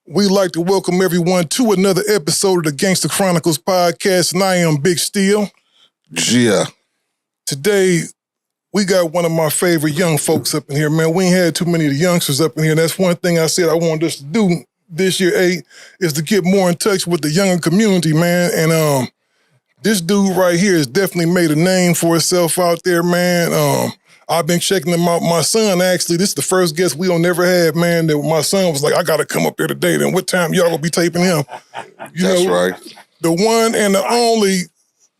We'd like to welcome everyone to another episode of the Gangster Chronicles podcast, and I am Bigg Steele. Yeah. Today, we got one of my favorite young folks up in here, man. We ain't had too many of the youngsters up in here. That's one thing I said I wanted us to do this year, Eiht, is to get more in touch with the younger community, man. And this dude right here has definitely made a name for himself out there, man. I've been checking him out. My son, actually, this is the first guest we don't never had, man, that my son was like, I got to come up here today. Then what time y'all gonna be taping him? That's right. The one and the only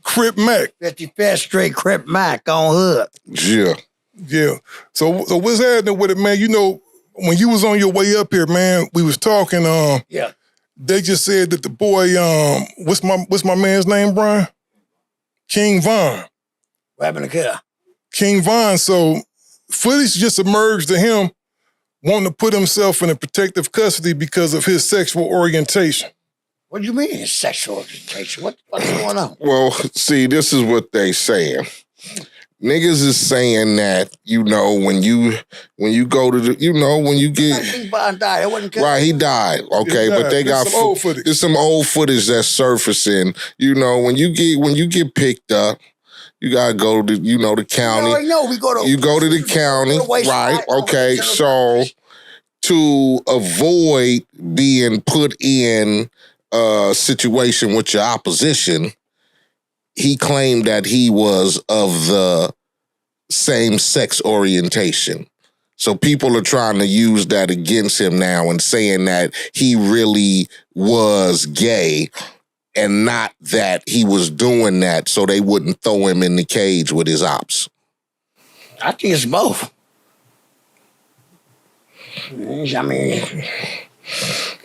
Crip Mac. 55th Street Crip Mac on hood. Yeah. Yeah. So what's happening with it, man? You know, when you was on your way up here, man, we was talking, Yeah. they just said that the boy, what's my man's name, Brian? King Von. What happened to Kid? King Von, so footage just emerged to him wanting to put himself in a protective custody because of his sexual orientation. What do you mean sexual orientation? What's going on? Well, see, this is what they saying. Niggas is saying that, you know, when you go to the, you know, when you get... King Von died. It wasn't Right, he died. Okay, He died. but they got There's some old footage. There's some old footage that's surfacing. You know, when you get picked up, you gotta go to, you know, the county. No, we go to... You go to the county, right? Okay, so to avoid being put in a situation with your opposition, he claimed that he was of the same sex orientation. So people are trying to use that against him now and saying that he really was gay and not that he was doing that so they wouldn't throw him in the cage with his ops. I think it's both. I mean...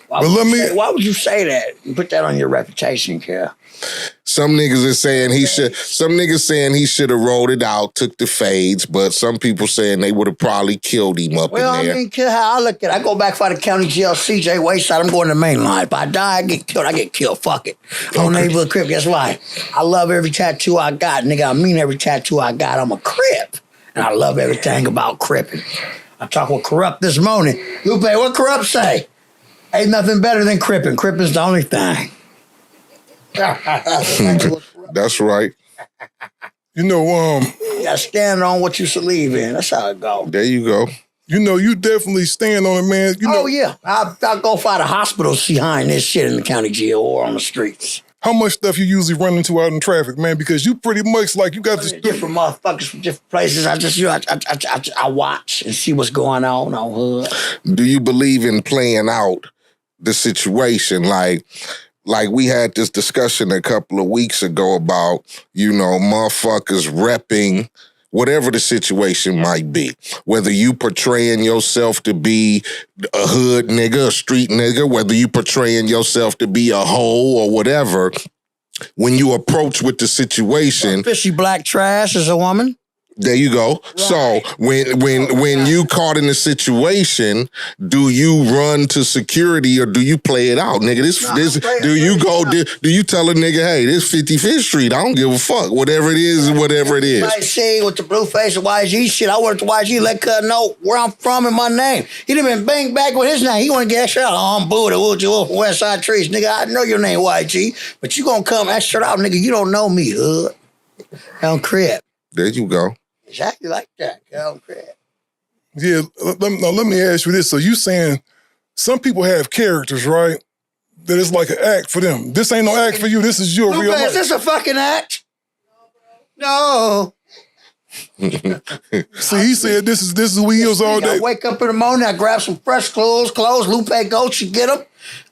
Why would you say that and put that on your reputation, Kid? Some niggas are saying some niggas saying he should have rolled it out, took the fades, but some people saying they would have probably killed him up in there. I mean, Kid, how I look at it, I go back for the county jail, CJ Wayside, I'm going to the main line. If I die, I get killed, fuck it. I'm a neighborhood Crip, guess why? I love every tattoo I got, nigga, I mean every tattoo I got, I'm a Crip. And I love everything about Crippin'. I talked with Corrupt this morning. Lupe, what Corrupt say? Ain't nothing better than Crippin'. Crippin's the only thing. That's right. You know, You gotta stand on what you believe in. That's how it go. There you go. you know, you definitely stand on it, man. You know, Oh, yeah. I'll go find a hospital behind this shit in the county jail or on the streets. how much stuff you usually run into out in traffic, man? Because you pretty much like you got this. Different motherfuckers from different places. I watch and see what's going on hood. Do you believe in playing out the situation? Like we had this discussion a couple of weeks ago about, you know, motherfuckers repping whatever the situation might be. Whether you portraying yourself to be a hood nigga, a street nigga, whether you portraying yourself to be a hoe or whatever, when you approach with the situation... Fishy black trash is a woman. There you go. Right. So when you caught in a situation, do you run to security or do you play it out, nigga? Do you tell a nigga, hey, this 55th Street, I don't give a fuck. Whatever it is, whatever it is. I see with the Blueface and YG shit. I worked at YG, let Cuz know where I'm from and my name. He done been banged back with his name. He want to get extra out. Oh, I'm Buddha, Wolf, West Side Trees. Nigga, I know your name, YG, but you gonna come extra out, nigga. You don't know me, hood. I'm Crip. There you go. Exactly like that, girl. Yeah, let me ask you this. So you saying some people have characters, right? That it's like an act for them. This ain't no act for you. This is your real life. Is this a fucking act? No. See, he said this is who he is all day. I wake up in the morning, I grab some fresh clothes, Lupe goes, she get them.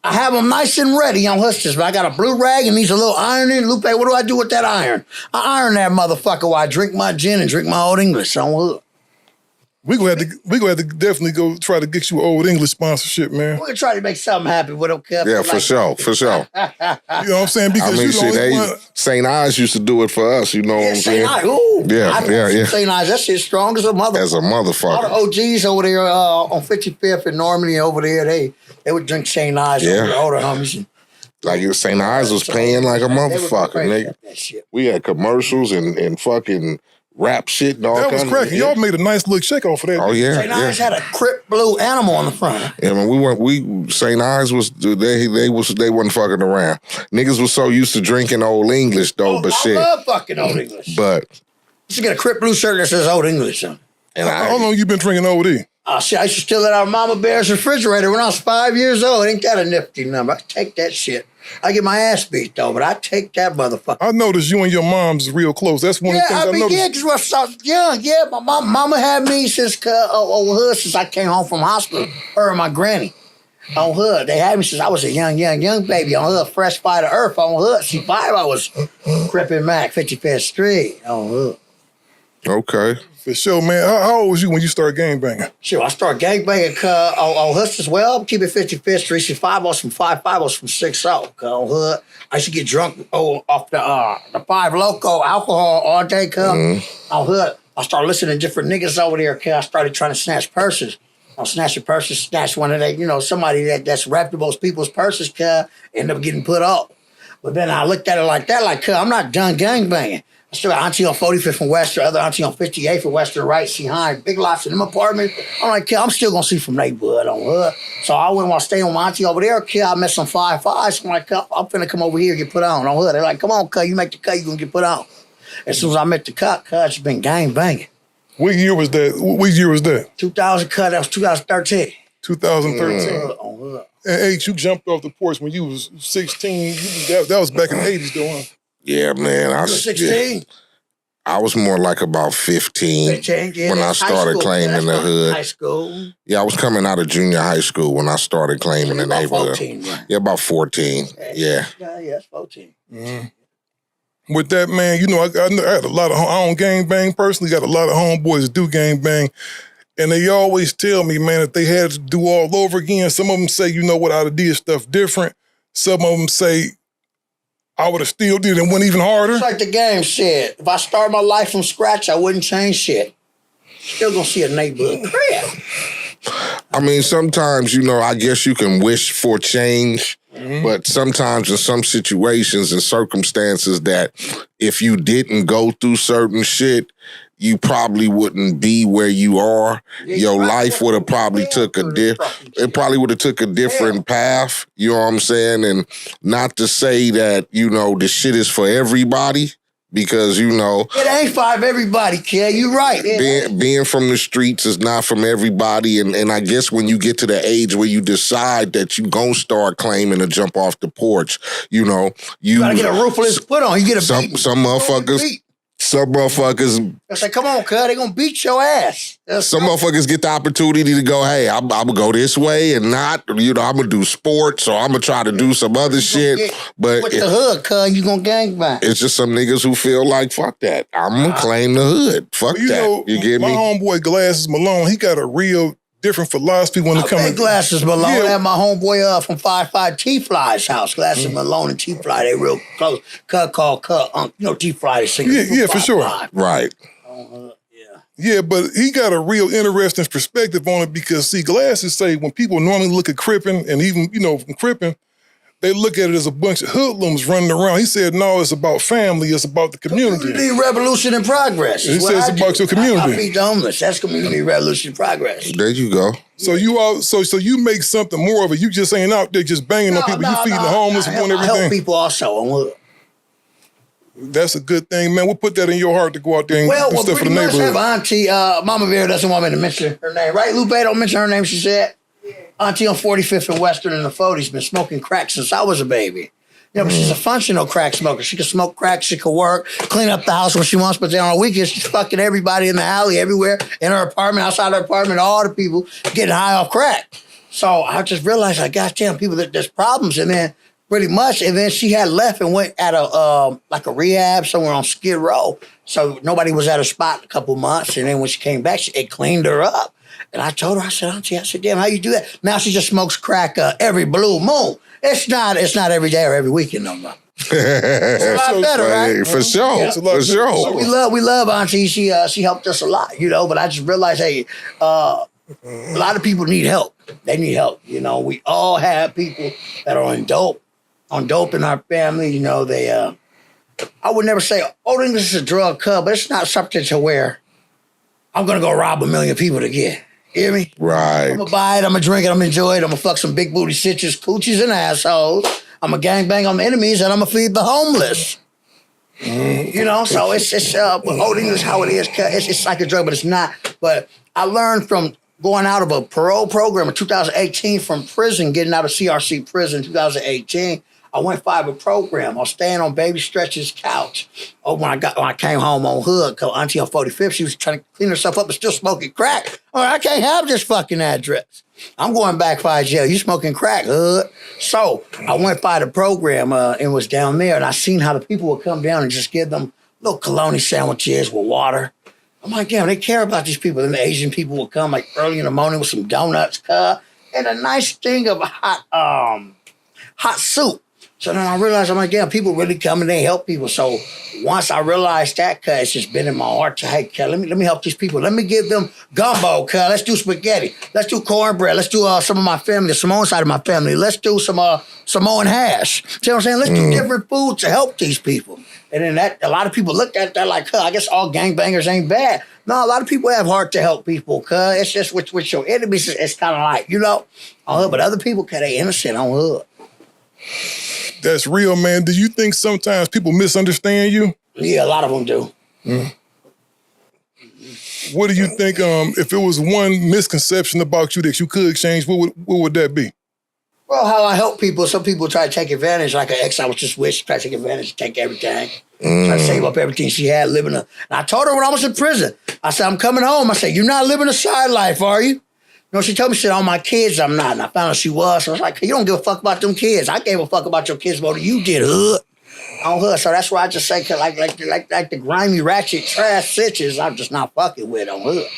I have them nice and ready on hustlers, but I got a blue rag and needs a little ironing. Lupe, what do I do with that iron? I iron that motherfucker while I drink my gin and drink my Old English on hood. We gonna have to definitely go try to get you an Old English sponsorship, man. We're gonna try to make something happen with them. Yeah, for sure. You know what I'm saying? Because St. Eyht used to do it for us. You know what I'm saying? Yeah. St. Eyht, that shit's strong as a motherfucker. As a motherfucker. All the OGs over there on 55th and Normandy over there, they would drink St. Eyht over the older homies. Like St. Eyht was paying like a motherfucker, nigga. We had commercials and fucking rap shit and all that was kinds cracking. of Y'all made a nice little check off of that. Oh yeah, St. Ives had a Crip blue animal on the front. Yeah, man, St. Ives was they wasn't fucking around. Niggas was so used to drinking Old English though, but shit. I love fucking Old English. But you should get a Crip blue shirt that says Old English on it. And How long you been drinking OD? Oh, shit, I used to steal it out of Mama Bear's refrigerator when I was 5 years old. Ain't that a nifty number? I take that shit. I get my ass beat, though, but I take that motherfucker. I noticed you and your mom's real close. That's one of the things I noticed. Yeah, because I was young. Yeah, my mama had me since hood, since I came home from hospital. Her and my granny on hood. They had me since I was a young baby on hood. Fresh fire to earth on hood. C5, I was Crip Mac, 55th Street on hood. okay. For sure, man. How old was you when you started gangbanging? Sure, I started gangbanging on Hoods as well. Keep it 55th Street. C5, I was from 5'5", I was from 6'0". On Hood, I used to get drunk off the 5 Loco alcohol all day. On Hood, I started listening to different niggas over there. I started trying to snatch purses. I'll snatch a purse, snatch one of they, somebody that's reputable people's purses, end up getting put up. But then I looked at it like that, I'm not done gangbanging. I still got auntie on 45th and Western, other auntie on 58th and Western, right? See behind big lots in them apartments. I'm like, I'm still gonna see from neighborhood on hood. So I went while staying with my auntie over there. I met some 5'5". So I'm like, I'm finna come over here and get put on hood. They're like, come on, you make the cut, you gonna get put on. As soon as I met the cut, it's been gang banging. What year was that? 2000 cut, that was 2013. 2013. On hood. And Eiht, you jumped off the porch when you was 16. That was back in the 80s, though, huh? Yeah, man. You was 16? I was more like about 15 when I started claiming the hood. High school. Yeah, I was coming out of junior high school when I started claiming the neighborhood. 14, right? Yeah, about 14. Yeah. Yeah, it's 14. Mm-hmm. With that, man, I had a lot of, I don't gangbang personally, got a lot of homeboys that do gangbang. And they always tell me, man, if they had to do all over again, some of them say, I'd have did stuff different. Some of them say, I would have still did it and went even harder. It's like the game said. If I start my life from scratch, I wouldn't change shit. Still gonna see a neighborhood crib. I mean, sometimes, I guess you can wish for change, but sometimes in some situations and circumstances that if you didn't go through certain shit, you probably wouldn't be where you are. Your life would have probably took a different path. You know what I'm saying? And not to say that, the shit is for everybody, because, It ain't for everybody, kid. You right. Being from the streets is not from everybody. And I guess when you get to the age where you decide that you gonna start claiming to jump off the porch, you gotta get a ruthless put on. You get a beat. Some motherfuckers. I say, come on, cuz, they gonna beat your ass. Some motherfuckers get the opportunity to go, hey, I'm gonna go this way and not, I'm gonna do sports or I'm gonna try to do some other shit. But with the hood, cuz, you gonna gangbang. It's just some niggas who feel like, fuck that. I'm gonna claim the hood. Fuck that. You get me? My homeboy Glasses Malone, he got a real different philosophy when it comes to Glasses Malone. I had my homeboy from 5'5" T-Fly's house. Glasses Malone and T-Fly, they real close. Cut, T-Fly is singing. Yeah, for sure. Right. Yeah, but he got a real interesting perspective on it because, see, Glasses say when people normally look at Crippin' and even, from Crippin', they look at it as a bunch of hoodlums running around. He said, no, it's about family. It's about the community. Community revolution and progress. He says it's about your community. I beat the homeless. That's community revolution and progress. There you go. So you make something more of it. You just ain't out there just banging on people. You feeding the homeless and doing everything. I help people also. That's a good thing, man. We'll put that in your heart to go out there and do stuff for the neighborhood. Have auntie, Mama Bear doesn't want me to mention her name, right? Lupe don't mention her name, she said. Auntie on 45th and Western in the 40s been smoking crack since I was a baby. But she's a functional crack smoker. She can smoke crack, she can work, clean up the house when she wants, but then on the weekends, she's fucking everybody in the alley, everywhere, in her apartment, outside her apartment, all the people getting high off crack. So I just realized, goddamn, people, there's problems. And then pretty much, and then she had left and went at a rehab somewhere on Skid Row. So nobody was at her spot a couple months. And then when she came back, it cleaned her up. And I told her, I said, Auntie, damn, how you do that? Now she just smokes crack every blue moon. It's not every day or every weekend no more. It's a lot better, right? For sure. Yeah. For sure. So we love Auntie. She helped us a lot, but I just realized, hey, a lot of people need help. They need help. We all have people that are on dope in our family. I would never say Old English is a drug, but it's not something to where I'm gonna go rob 1 million people to get. You hear me? Right. I'm gonna buy it, I'm gonna drink it, I'm gonna enjoy it, I'm gonna fuck some big booty bitches, coochies, and assholes. I'm gonna gangbang on my enemies, and I'm gonna feed the homeless. You know, so it's Old English how it is. It's like a drug, but it's not. But I learned from going out of a parole program in 2018 from prison, getting out of CRC prison in 2018. I went for a program. I was staying on Baby Stretch's couch. Oh, when I came home on hood, cause Auntie on 45th, she was trying to clean herself up and still smoking crack. I can't have this fucking address. I'm going back for jail. You smoking crack, hood. So I went by the program and was down there, and I seen how the people would come down and just give them little bologna sandwiches with water. I'm like, damn, they care about these people. And the Asian people would come like early in the morning with some donuts, and a nice thing of hot soup. So then I realized, I'm like, damn, people really come and they help people. So once I realized that, it's just been in my heart to, hey, let me help these people. Let me give them gumbo, let's do spaghetti. Let's do cornbread. Let's do some of my family, the Samoan side of my family. Let's do some Samoan hash. See what I'm saying? Let's do different food to help these people. And then a lot of people look at that like, I guess all gangbangers ain't bad. No, a lot of people have heart to help people, it's just with your enemies, it's kind of like, you know, but other people, they innocent on hood. That's real, man. Do you think sometimes people misunderstand you? Yeah, a lot of them do. What do you think, if it was one misconception about you that you could change, what would that be? Well, how I help people. Some people try to take advantage, like an ex I was just with, try to take advantage, take everything. Try to save up everything she had, and I told her when I was in prison, I said, I'm coming home. I said, you're not living a side life, are you? No, she told me, she said, on my kids, I'm not. And I found out she was. So I was like, you don't give a fuck about them kids. I gave a fuck about your kids more than you did, hood. On hood. So that's why I just say, like the grimy, ratchet, trash sitches, I'm just not fucking with on hood.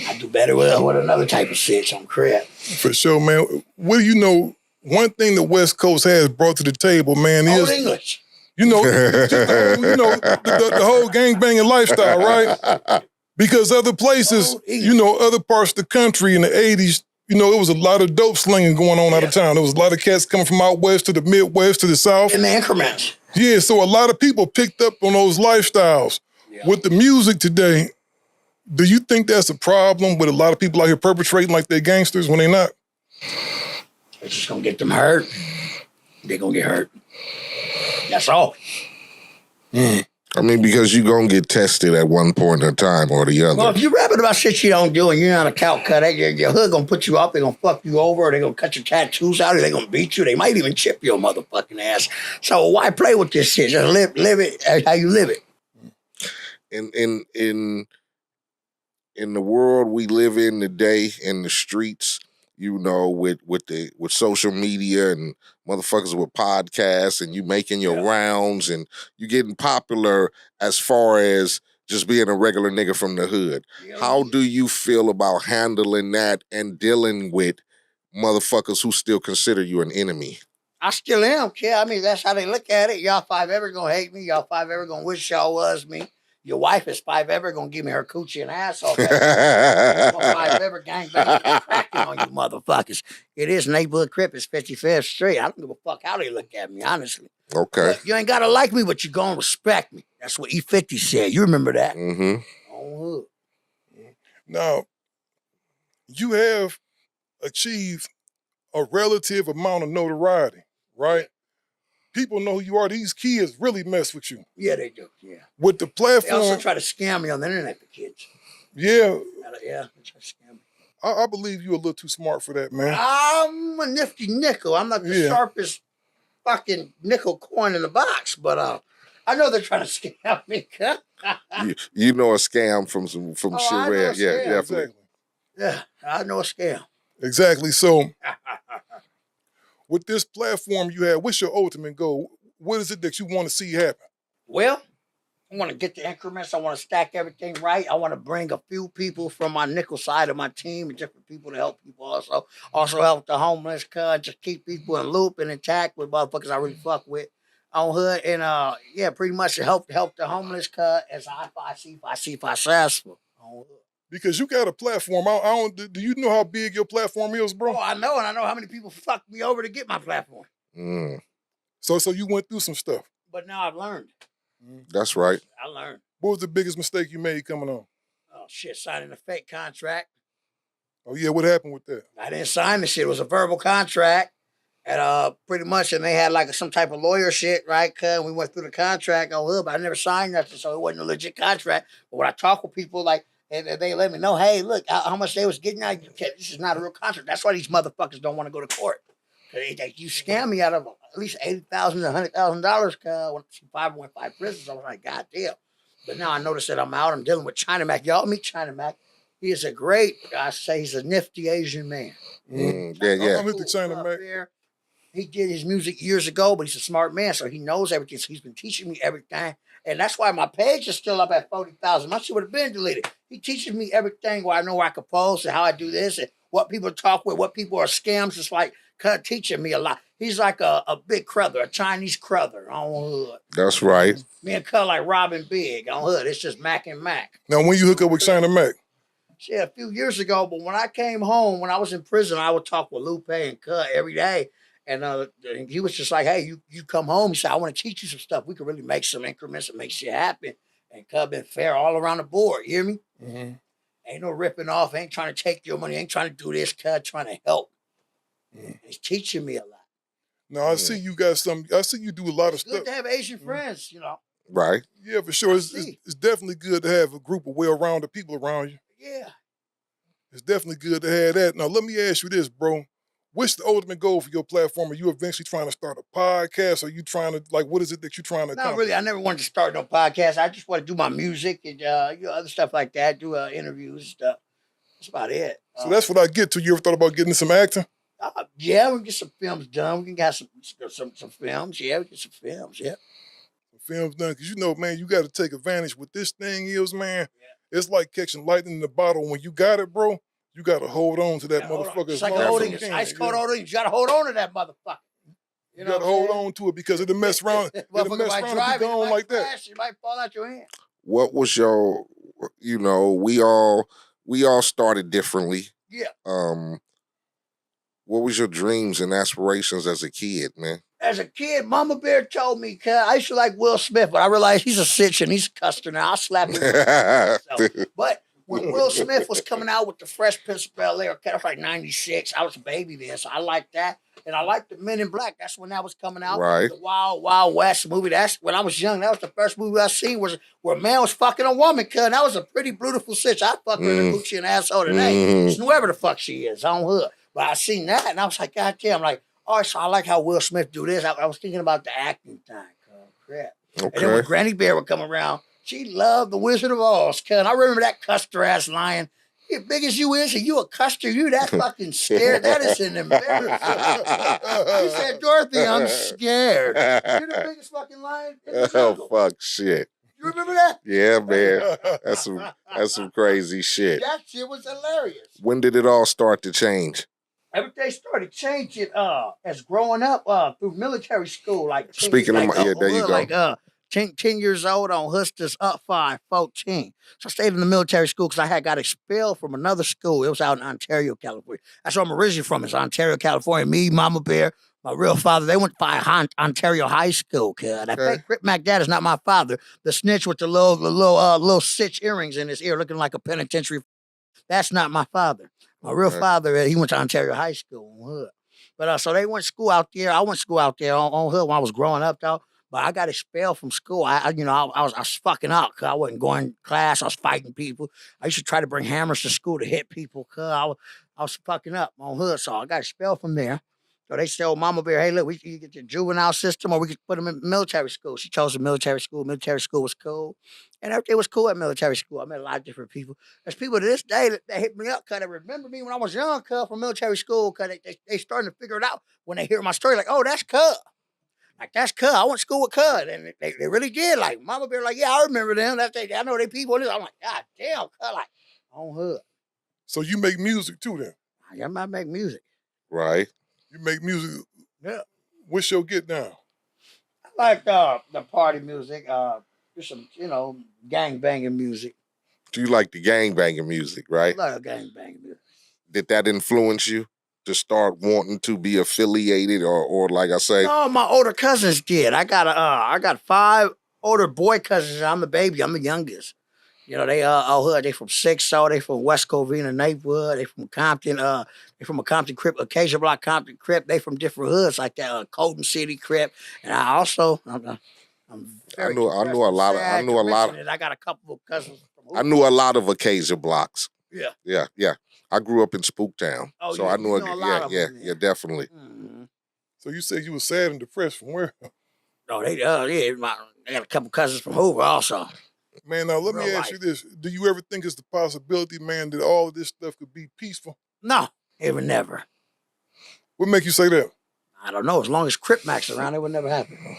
I do better with another type of sitch on Crip. For sure, man. What do you know? One thing the West Coast has brought to the table, man, is Old English. You know, the whole gangbanging lifestyle, right? Because other places, other parts of the country in the 80s, it was a lot of dope slinging going on out of town. There was a lot of cats coming from out west to the Midwest to the South. In the increments. Yeah, so a lot of people picked up on those lifestyles. Yeah. With the music today, do you think that's a problem with a lot of people out here perpetrating like they're gangsters when they're not? It's just going to get them hurt. They're going to get hurt. That's all. I mean, because you're going to get tested at one point in time or the other. Well, if you're rapping about shit you don't do and you're not a cow cut, your hood going to put you up, they're going to fuck you over, or they're going to cut your tattoos out, or they're going to beat you. They might even chip your motherfucking ass. So why play with this shit? Just live it how you live it. In the world we live in today, in the streets, with social media and motherfuckers with podcasts, and you making your rounds and you getting popular as far as just being a regular nigga from the hood. Yeah. How do you feel about handling that and dealing with motherfuckers who still consider you an enemy? I still am, kid. I mean, that's how they look at it. Y'all five ever gonna hate me. Y'all five ever gonna wish y'all was me. Your wife is five ever gonna give me her coochie and asshole. Five ever gangbang cracking on you motherfuckers. It is neighborhood Crip. It's 55th Street. I don't give a fuck how they look at me, honestly. Okay. But you ain't gotta like me, but you gonna respect me. That's what E50 said. You remember that? Mm-hmm. Oh, now, you have achieved a relative amount of notoriety, right? People know who you are. These kids really mess with you. Yeah, they do. Yeah. With the platform. They also try to scam me on the internet, the kids. Yeah. Yeah, they try to scam me. I believe you're a little too smart for that, man. I'm a nifty nickel. I'm not the sharpest fucking nickel coin in the box, but I know they're trying to scam me. you know a scam from shit. Yeah, definitely. Exactly. Yeah, I know a scam. Exactly. So, with this platform you have, what's your ultimate goal? What is it that you want to see happen? Well, I want to get the increments. I want to stack everything right. I want to bring a few people from my nickel side of my team and different people to help people also. Also help the homeless, just keep people in loop and intact with motherfuckers I really fuck with on hood. And pretty much to help the homeless as I see successful on hood. Because you got a platform. Do you know how big your platform is, bro? Oh, I know, and I know how many people fucked me over to get my platform. So you went through some stuff. But now I've learned. That's right. I learned. What was the biggest mistake you made coming on? Oh shit, signing a fake contract. Oh yeah, what happened with that? I didn't sign the shit. It was a verbal contract. And pretty much, and they had like some type of lawyer shit, right? Cause we went through the contract on hood, but I never signed nothing, so it wasn't a legit contract. But when I talk with people, like, and they let me know, hey, look, how much they was getting out. This is not a real contract. That's why these motherfuckers don't want to go to court. You scam me out of at least $80,000 to $100,000. When 5.5 prisons, I was like, God damn. But now I notice that I'm out. I'm dealing with China Mac. Y'all meet China Mac. He is a great, I say, he's a nifty Asian man. Yeah. I'm with the China Mac. He did his music years ago, but he's a smart man, so he knows everything. So he's been teaching me everything. And that's why my page is still up at 40,000. My shit would have been deleted. He teaches me everything where I know where I can post and how I do this and what people talk with, what people are scams. It's like teaching me a lot. He's like a big crother, a Chinese crother on hood. That's right. Me and Cuz like Robin Big on hood. It's just Mac and Mac. Now, when you hook up with China Mac? Shit, a few years ago, but when I came home, when I was in prison, I would talk with Lupe and Cuz every day. And he was just like, hey, you come home. He said, I want to teach you some stuff. We can really make some increments and make shit happen. And Cub been fair all around the board. You hear me? Mm-hmm. Ain't no ripping off. Ain't trying to take your money. Ain't trying to do this. Cub trying to help. He's teaching me a lot. No, I see you got some. I see you do a lot of It's stuff. good to have Asian friends, you know. Right. Yeah, for sure. It's definitely good to have a group of well-rounded people around you. Yeah. It's definitely good to have that. Now, let me ask you this, bro. What's the ultimate goal for your platform? Are you eventually trying to start a podcast? Are you trying to, like, what is it that you're trying to accomplish? Not really. I never wanted to start no podcast. I just want to do my music and other stuff like that, do interviews and stuff. That's about it. So that's what I get to. You ever thought about getting some acting? Yeah, we can get some films done. We can get some films. Yeah, we get some films. Yeah. Some films done. Because, you know, man, you got to take advantage. What this thing is, man, it's like catching lightning in the bottle. When you got it, bro, you got to hold on to that motherfucker. It's like holding ice cold holding. You got to hold on to that motherfucker. You got to hold on to it because it'll mess around. It'll mess around and be gone like that. You might fall out your hand. What was your, you know, we all started differently. Yeah. What was your dreams and aspirations as a kid, man? As a kid, Mama Bear told me, cause I used to like Will Smith, but I realized he's a sitch and he's a custer now. I'll slap him. But when Will Smith was coming out with the Fresh Prince of Bel-Air, that was like 96. I was a baby then, so I liked that. And I liked the Men in Black. That's when that was coming out. Right. The Wild Wild West movie. That's when I was young. That was the first movie I seen was where a man was fucking a woman, cuz that was a pretty beautiful sitch. I fuck her in the Gucci and asshole today. Just whoever the fuck she is on hood. But I seen that and I was like, God damn, like, all right, so I like how Will Smith do this. I was thinking about the acting thing. Crap. Okay. And then when Granny Bear would come around, she loved the Wizard of Oz. Cuz I remember that custer ass lion. As big as you is, and you a custer, you that fucking scared. That is an embarrassment. He said, Dorothy, I'm scared. You're the biggest fucking lion in the jungle. Oh, fuck shit. You remember that? Yeah, man. That's some crazy shit. That shit was hilarious. When did it all start to change? Everything started changing as growing up through military school. Like Speaking of there you go. Like 10 years old on Hustlers up 14. So I stayed in the military school because I had got expelled from another school. It was out in Ontario, California. That's where I'm originally from. It's Ontario, California. Me, Mama Bear, my real father, they went to Ontario High School, kid. That fake Crip Mac dad is not my father. The snitch with the little stitch earrings in his ear looking like a penitentiary. That's not my father. My real father, he went to Ontario High School on Hood. But so they went to school out there. I went to school out there on Hood when I was growing up, though. But I got expelled from school. I was fucking up because I wasn't going to class. I was fighting people. I used to try to bring hammers to school to hit people because I was fucking up on Hood. So I got expelled from there. So they told Mama Bear, hey, look, we can get the juvenile system or we could put them in military school. She chose the military school. Military school was cool. And everything was cool at military school. I met a lot of different people. There's people to this day that hit me up because they remember me when I was young, cuz, from military school because they starting to figure it out when they hear my story. Like, oh, that's cuz. Like, that's cuz. I went to school with cuz. And they really did. Like, Mama Bear, like, yeah, I remember them. I know they people. I'm like, God damn, cuz. Like, on Hood. So you make music too then? I might make music. Right. You make music. Yeah. What's your get down? I like the party music. Just some, gang banging music. Do you like the gang banging music, right? I like gang banging music. Did that influence you to start wanting to be affiliated or like I say? No, my older cousins did. I got 5 older boy cousins. I'm the baby. I'm the youngest. You know, they hood. They from 6-0. They from West Covina neighborhood. They from Compton. They from a Compton Crip, occasional block Compton Crip. They from different hoods like that, Colton City Crip. And I also, I'm very I got a couple of cousins. I knew a lot of occasion blocks. Yeah. Yeah. I grew up in Spooktown, so I knew a lot of them. Yeah, definitely. Mm-hmm. So you said you were sad and depressed from where? No, they got a couple cousins from Hoover also. Man, now let me ask you this: do you ever think it's the possibility, man, that all of this stuff could be peaceful? No, ever, never. What make you say that? I don't know. As long as Crip Mac's around, it would never happen.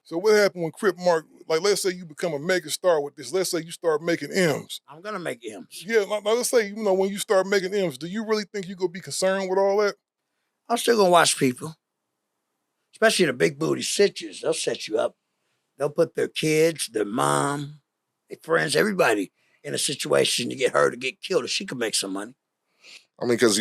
So what happened when Crip Mac, like let's say you become a mega star with this, let's say you start making M's. I'm going to make M's. Yeah, now let's say, when you start making M's, do you really think you're going to be concerned with all that? I'm still going to watch people, especially the big booty stitches. They'll set you up. They'll put their kids, their mom, their friends, everybody in a situation to get her to get killed if she can make some money. I mean, because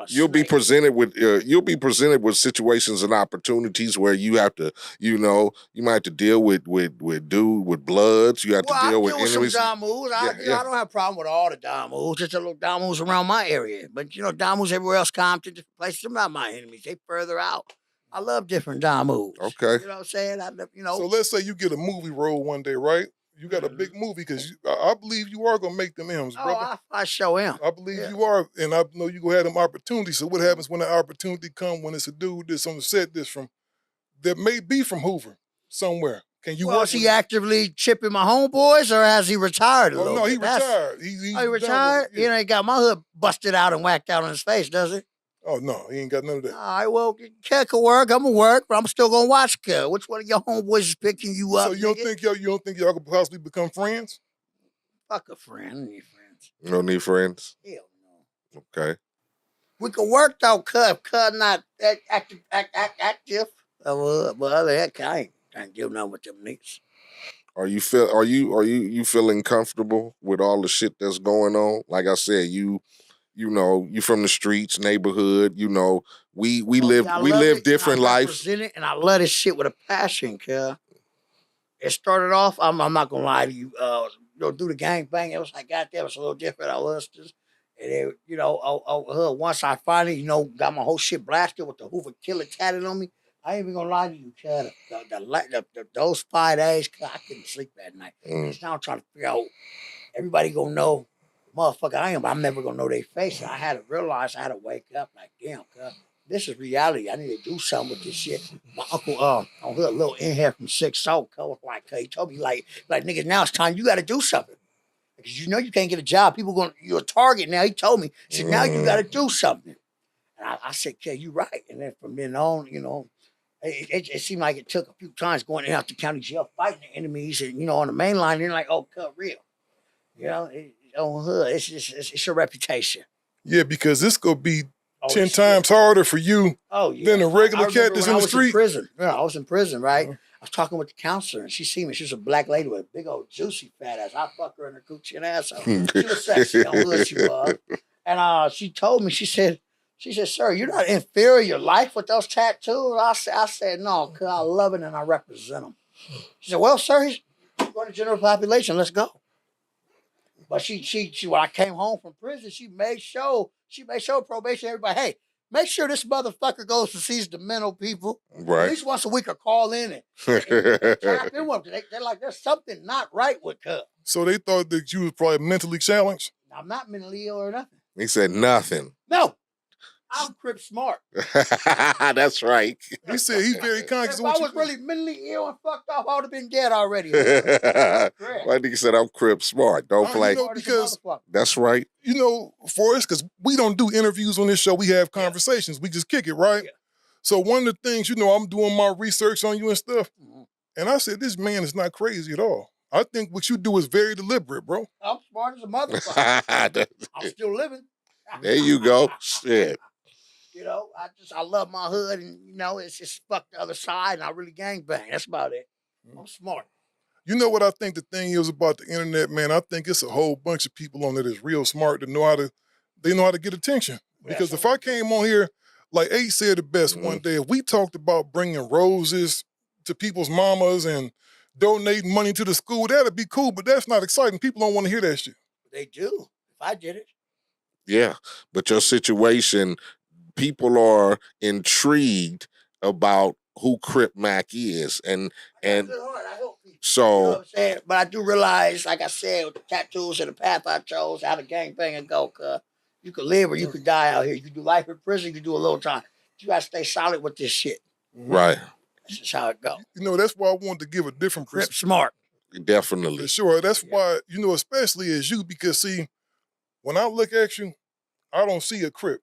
you'll be presented with situations and opportunities where you have to, you might have to deal with bloods. You have to deal with enemies. Some Damus. I don't have a problem with all the Damus. Just a little Damus around my area, but Damus everywhere else, Compton, different places. They're not my enemies. They further out. I love different Damus. Okay. You know what I'm saying? So let's say you get a movie role one day, right? You got a big movie because I believe you are going to make them M's, brother. I sure am. I believe you are, and I know you're going to have them opportunities. So what happens when the opportunity comes when it's a dude that's on the set that may be from Hoover somewhere? Can you is he actively chipping my homeboys or has he retired a little bit? He retired. He retired? He ain't got my hood busted out and whacked out on his face, does he? Oh, no, he ain't got none of that. All right, well, Cat could work. I'm going to work, but I'm still going to watch Cat. Which one of your homeboys is picking you up? So you don't think y'all could possibly become friends? Fuck a friend. I don't need friends. You don't need friends? Hell no. Okay. We could work, though, Cut not active. But other than that, I ain't give nothing with them niggas. Are you feeling comfortable with all the shit that's going on? Like I said, you from the streets, neighborhood, we live different lives. And I love this shit with a passion, cuz. It started off, I'm not gonna lie to you, do the gang bang, it was like, goddamn, it's a little different. I was just, and then, once I finally, got my whole shit blasted with the Hoover Killer tatted on me, I ain't even gonna lie to you, cuz. Those 5 days, cuz, I couldn't sleep that night. Now I'm trying to figure out, everybody gonna know, motherfucker, I'm never gonna know their face. I had to realize I had to wake up like, damn, cuz, this is reality. I need to do something with this shit. My uncle, on a little in here from 6-0, cuz, he told me, like, niggas, now it's time you gotta do something. Because you can't get a job. You're a target now. He told me, he said, now you gotta do something. And I said, yeah, you're right. And then from then on, it seemed like it took a few times going in and out the county jail, fighting the enemies, and, on the main line, they're like, oh, cuz, real. It's your reputation. Yeah, because this gonna be 10 times harder for you than a regular cat that's in the street. I was in prison, right? I was talking with the counselor, and she seen me. She was a black lady with a big old juicy fat ass. I fucked her in her coochie and asshole. She was sexy on hood, she was. And she told me, she said, sir, you're not inferior your life with those tattoos. I said, no, because I love it and I represent them. She said, well, sir, he's going to general population. Let's go. But she when I came home from prison, she made sure probation, everybody, hey, make sure this motherfucker goes to see the mental people. Right. At least once a week or call in and tap in with them. They're like, there's something not right with her. So they thought that you was probably mentally challenged? I'm not mentally ill or nothing. He said nothing. No. I'm Crip smart. That's right. He said he's very conscious. If I was really mentally ill and fucked off, I would have been dead already. My nigga said I'm Crip smart. Don't play. Because that's right. For us, because we don't do interviews on this show, we have conversations. We just kick it, right? Yeah. So one of the things, I'm doing my research on you and stuff, and I said, this man is not crazy at all. I think what you do is very deliberate, bro. I'm smart as a motherfucker. I'm still living. There you go. Shit. I love my hood, and it's just fuck the other side, and I really gangbang. That's about it. I'm smart. You know what I think the thing is about the internet, man? I think it's a whole bunch of people on there that's real smart that know how to get attention. Because if I came on here like Eiht said it best one day, if we talked about bringing roses to people's mamas and donating money to the school, that'd be cool, but that's not exciting. People don't want to hear that shit. They do. If I did it. Yeah, but your situation, people are intrigued about who Crip Mac is, and I hope people. so. You know what I'm saying? But I do realize, like I said, with the tattoos and the path I chose, how the gangbang and go, cuz you could live or you could die out here. You could do life in prison, you could do a little time. You gotta stay solid with this shit. Right. This is how it go. You know, that's why I wanted to give a different Crip smart. Definitely. For sure. That's why, you know, especially as you, because see, when I look at you, I don't see a Crip.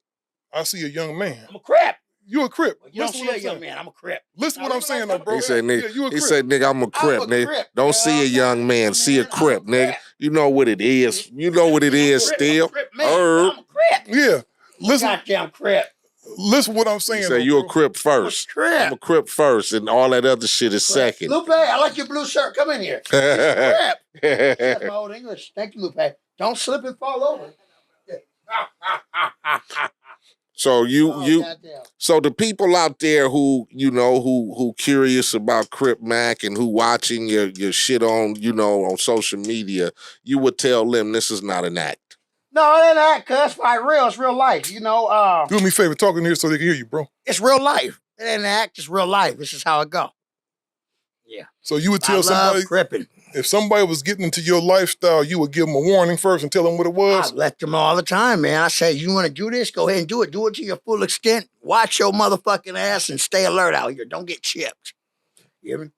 I see a young man. I'm a Crip. You a Crip. Well, you don't see a young man. I'm a Crip. Listen what I'm saying, though, bro. He said, nigga, you a he Crip. said, nigga, I'm a Crip, nigga. Don't see a young man, see a Crip, nigga. You know what it is. You know what it is still. I'm a Crip. Yeah. Listen. Goddamn Crip. Listen what I'm saying. He said, you a Crip first. I'm a Crip first, and all that other shit is second. Lupe, I like your blue shirt. Come in here. Crip. That's my old English. Thank you, Lupe. Don't slip and fall over. So so the people out there who, you know, who curious about Crip Mac and who watching your shit on, you know, on social media, you would tell them this is not an act. No, it ain't an act, cuz. It's real. It's real life. You know, do me a favor, talk in here so they can hear you, bro. It's real life. It ain't an act, it's real life. This is how it go. Yeah. So you would tell somebody, cripping. If somebody was getting into your lifestyle, you would give them a warning first and tell them what it was? I let them know all the time, man. I say, you want to do this? Go ahead and do it. Do it to your full extent. Watch your motherfucking ass and stay alert out here. Don't get chipped. You hear me?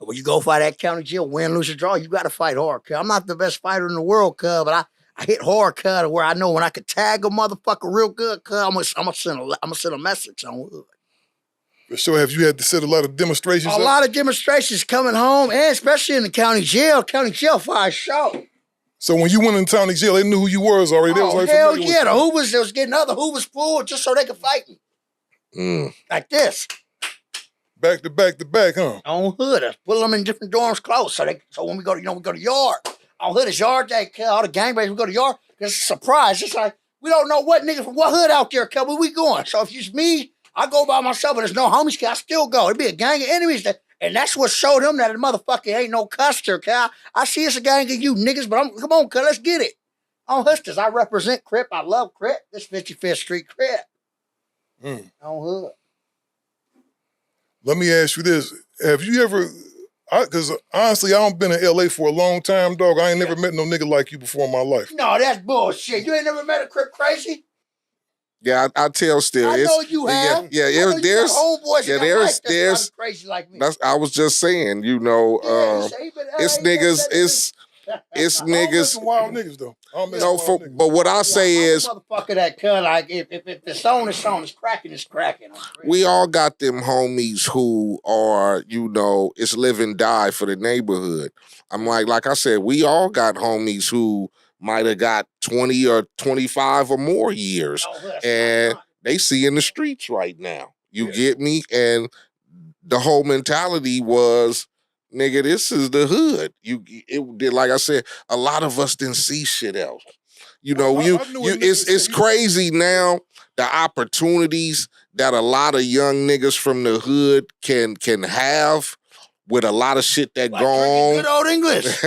And when you go fight that county jail, win, lose, or draw, you got to fight hard, cuz. I'm not the best fighter in the world, cuz, but I hit hard, cuz, where I know when I could tag a motherfucker real good, cuz, I'm gonna send a message on hood. For sure. Have you had to set a lot of demonstrations? A lot of demonstrations coming home, and especially in the county jail. County jail fire show. So when you went in county jail, they knew who you was already. They was already hell yeah. The Hoovers, they was getting other Hoovers full just so they could fight me. Like this. Back to back to back, huh? On hood. I put them in different dorms close. So when we go to, we go to yard. On hood is yard day. All the gangbangers, we go to yard. It's a surprise. It's like, we don't know what nigga from what hood out there, cuz, where we going. So if it's me, I go by myself and there's no homies, cuz, I still go. It'd be a gang of enemies. And that's what showed him that the motherfucker ain't no custer, cuz. I see it's a gang of you niggas, but come on, cuz, let's get it. On Hustlers, I represent Crip. I love Crip. This 55th Street Crip. On hood. Let me ask you this. Have you ever, because honestly, I don't been in LA for a long time, dog. I ain't never met no nigga like you before in my life. No, that's bullshit. You ain't never met a Crip Crazy? Yeah, I tell still. I know you have. Yeah, there's homeboys. Yeah, there's crazy like me. I was just saying, you know, it's niggas, it's niggas. Some wild niggas though. But what I say is, motherfucker that cut, like if it's on, it's cracking, it's cracking. We all got them homies who are, you know, it's live and die for the neighborhood. I'm like I said, we all got homies who might have got 20 or 25 or more years, and they see in the streets right now. You get me? And the whole mentality was, nigga, this is the hood. Like I said, a lot of us didn't see shit else. You know, it's crazy now, the opportunities that a lot of young niggas from the hood can have with a lot of shit that go on. Good old English.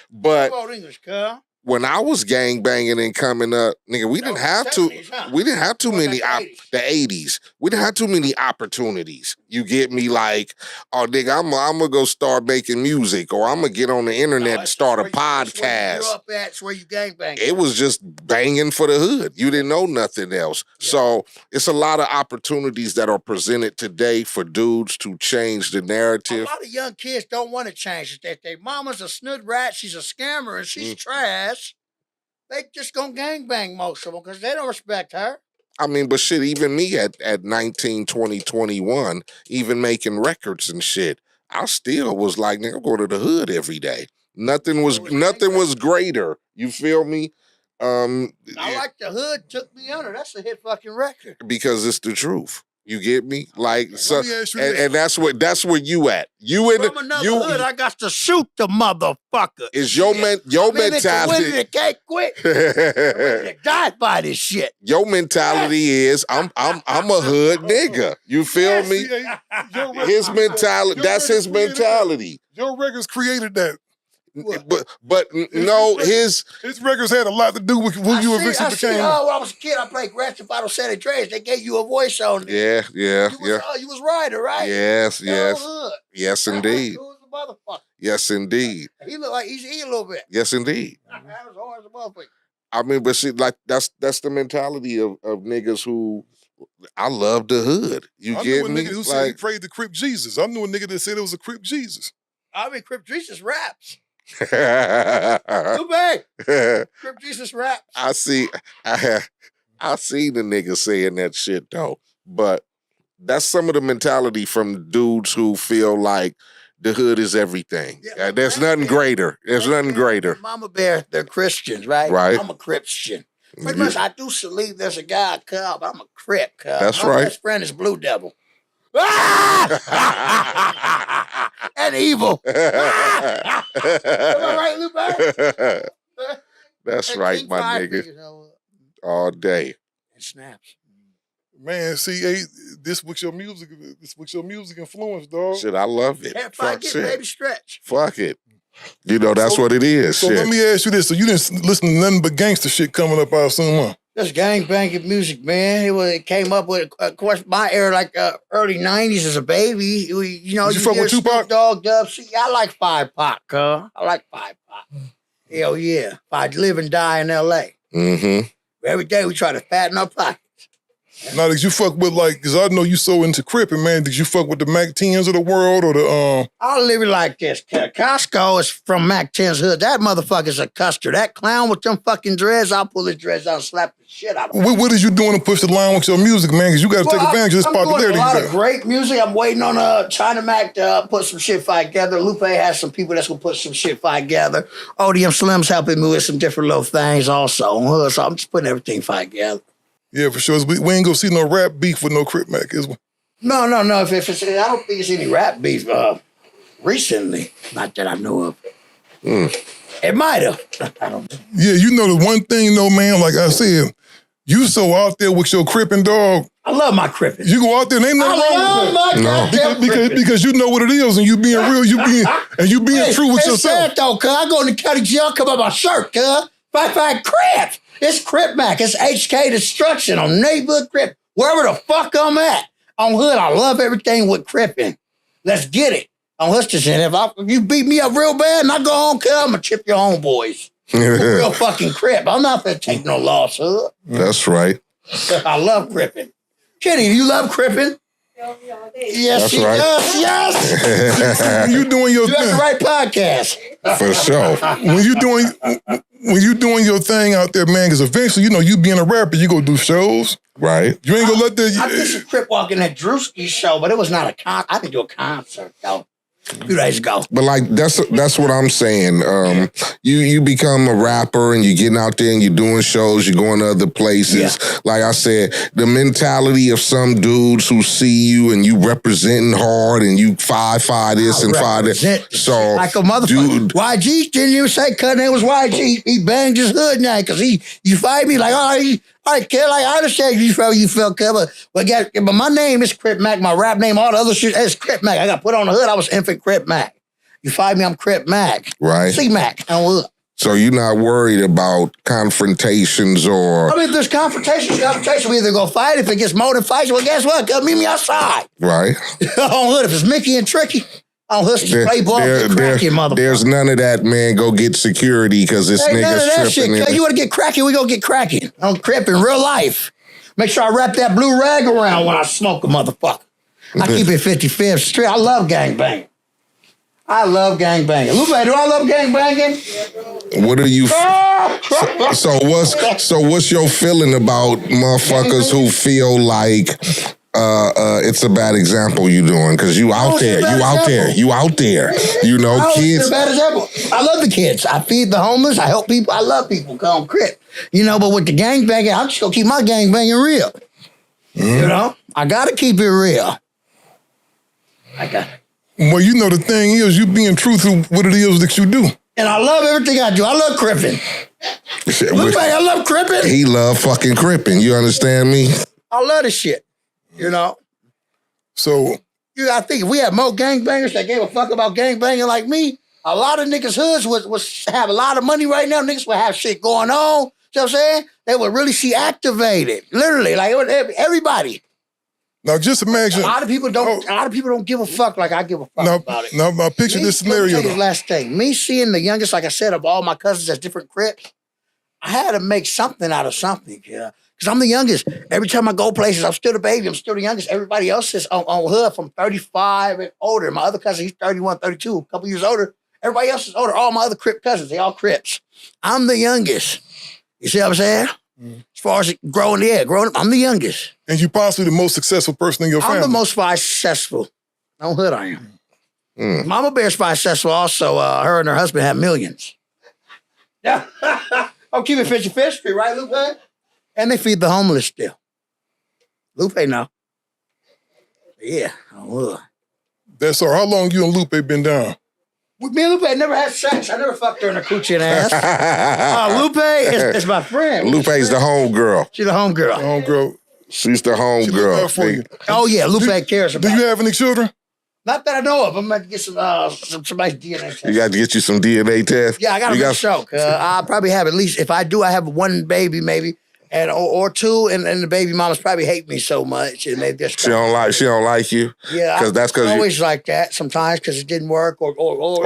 But good old English, cuz. When I was gang banging and coming up, nigga, we didn't have too many the 80s. We didn't have too many opportunities. You get me? Like, oh nigga, I'm gonna go start making music, or I'm gonna get on the internet and start a podcast. That's where you gang bang. It was just banging for the hood. You didn't know nothing else. Yeah. So it's a lot of opportunities that are presented today for dudes to change the narrative. A lot of young kids don't want to change it. Their mama's a snood rat, she's a scammer, and she's trash. They just gonna gangbang most of them because they don't respect her. I mean, but shit, even me at 19, 20, 21, even making records and shit, I still was like, nigga, I'm going to the hood every day. Nothing was greater. You feel me? I like the hood took me under. That's a hit fucking record. Because it's the truth. You get me? Like so, me ask you this. and that's where you at. You in From another hood, I got to shoot the motherfucker. Is your mentality? They can't quit. They died by this shit. Your mentality is I'm a hood nigga. You feel me? His mentality. That's his mentality. Your records created that. But no, his records had a lot to do with who you eventually became. When I was a kid, I played Grand Theft Auto San Andreas. They gave you a voice on it. Yeah. You was Ryder, right? Yes, indeed. Was a motherfucker. Yes, indeed. He looked like Easy a little bit. Yes, indeed. That was hard as a motherfucker. I mean, but see, like that's the mentality of niggas who I love the hood. You get me? I knew a nigga who said he prayed to Crip Jesus. I knew a nigga that said it was a Crip Jesus. I mean, Crip Jesus raps. Too bad. Crip Jesus raps. I see the nigga saying that shit though, but that's some of the mentality from dudes who feel like the hood is everything. Yeah, there's nothing greater. There's nothing greater. Mama Bear, they're Christians, right? Right. I'm a Christian. Pretty much, I do believe there's a guy called, but I'm a Crip. That's my right. best friend is Blue Devil. And evil. Am I right, Lupe? That's and right, my nigga. All day. It snaps. Man, see, this was your music influence, dog. Shit, I love it. Can't fuck it, baby stretch. Fuck it. You know, that's what it is. So let me ask you this. So you didn't listen to nothing but gangster shit coming up out soon, huh? That's gangbanging music, man. It came up with, of course, my era, like early 90s as a baby. You fuck with Tupac? Dog, Dub. See, I like 5 Pac, huh? I like 5 Pac. Hell yeah. If I live and die in L.A. Mm-hmm. Every day we try to fatten our pockets. Now, did you fuck with, like, because I know you so into Crippin', man. Did you fuck with the Mac 10s of the world or the, I'll live it like this. Costco is from Mac 10's hood. That motherfucker's a custard. That clown with them fucking dreads, I'll pull his dreads out and slap the shit out of him. What is you doing to push the line with your music, man? Because you got to take advantage of this popularity. I'm doing a lot of great music. I'm waiting on China Mac to put some shit together. Lupe has some people that's going to put some shit together. ODM Slim's helping me with some different little things also. So I'm just putting everything together. Yeah, for sure. We ain't gonna see no rap beef with no Crip Mac, is we? No. If it's, I don't think it's any rap beef recently. Not that I know of. It might have. I don't know. Yeah, you know the one thing though, man, like I said, you so out there with your Crippin' dog. I love my Crippin'. You go out there and ain't nothing wrong with that. Because you know what it is and you being real, you being true with yourself. Sad though, cuz I go in the county jail, come out my shirt, cuz. Fight Crip. It's Crip Mac. It's HK Destruction on neighborhood Crip. Wherever the fuck I'm at. On hood, I love everything with Crippin'. Let's get it. On Hutchinson, if you beat me up real bad and I go home, cuz I'm gonna chip your homeboys. Real fucking Crip. I'm not gonna take no loss, hood. That's right. I love Crippin'. Kenny, you love Crippin'? Yes, that's she right. does. Yes. You doing your thing. You got the right podcast. For sure. When you doing your thing out there, man, because eventually, you being a rapper, you go do shows. Right. You ain't gonna let that. I did some Crip walking at Drewski's show, but it was not a concert. I didn't do a concert, though. A few days ago. But like that's what I'm saying. You become a rapper and you're getting out there and you're doing shows, you're going to other places. Yeah. Like I said, the mentality of some dudes who see you and you representing hard and you five this and five that. So like a motherfucker. YG didn't even say cut name was YG. He banged his hood now because you fight me like kid, like I understand you felt covered, but my name is Crip Mac. My rap name, all the other shit is Crip Mac. I got put on the hood. I was infant Crip Mac. You fight me, I'm Crip Mac. Right. C-Mac on hood. So you're not worried about confrontations or... I mean, if there's confrontation, we either go fight. If it gets more than fights, well, guess what? Come meet me outside. Right. On hood, if it's Mickey and Tricky, on hood, play ball, get cracking, motherfucker. There's none of that, man. Go get security because this nigga's tripping. Shit. You want to get cracking, we go get cracking. On Crip in real life. Make sure I wrap that blue rag around when I smoke a motherfucker. I keep it 55th Street. I love gangbanging. Lupe, do I love gangbanging? What are you? So what's your feeling about motherfuckers who feel like it's a bad example you doing? Because you out there. You know, kids. It's a bad example. I love the kids. I feed the homeless. I help people. I love people. Call them Crip. But with the gangbanging, I'm just gonna keep my gangbanging real. You know? I gotta keep it real. I got it. Well, you know, the thing is, you being true to what it is that you do. And I love everything I do. I love cripping. Look, I love cripping. He love fucking cripping. You understand me? I love this shit. You know? So you gotta think, if we had more gangbangers that gave a fuck about gangbanging like me, a lot of niggas' hoods would have a lot of money right now. Niggas would have shit going on. You know what I'm saying? They would really see activated. Literally, like everybody. now, just imagine. A lot of people don't give a fuck like I give a fuck about it. Now, picture this scenario. Let me last thing. Me seeing the youngest, like I said, of all my cousins as different Crips, I had to make something out of something, yeah. Because I'm the youngest. Every time I go places, I'm still the baby. I'm still the youngest. Everybody else is on hood from 35 and older. My other cousin, he's 31, 32, a couple years older. Everybody else is older. All my other Crip cousins, they all Crips. I'm the youngest. You see what I'm saying? As far as growing up, I'm the youngest. And you possibly the most successful person in your family. I'm the most successful. No hood I am. Mama Bear's successful also. Her and her husband have millions. Yeah. I'm keeping 55th Street, right, Lupe? And they feed the homeless still. Lupe now. Yeah. That's all. How long you and Lupe been down? Me and Lupe never had sex. I never fucked her in her coochie and ass. Lupe is my friend. Lupe's the home girl. She's the home girl. She's the home girl. For you. Oh yeah, Lupe cares about. Do you have any children? Not that I know of. I'm about to get somebody's DNA test. You got to get you some DNA tests? Yeah, I got to show. I'll probably have at least, if I do, I have one baby maybe. And or two, and the baby mamas probably hate me so much, and they just she don't like you. Yeah, because always like that sometimes because it didn't work, or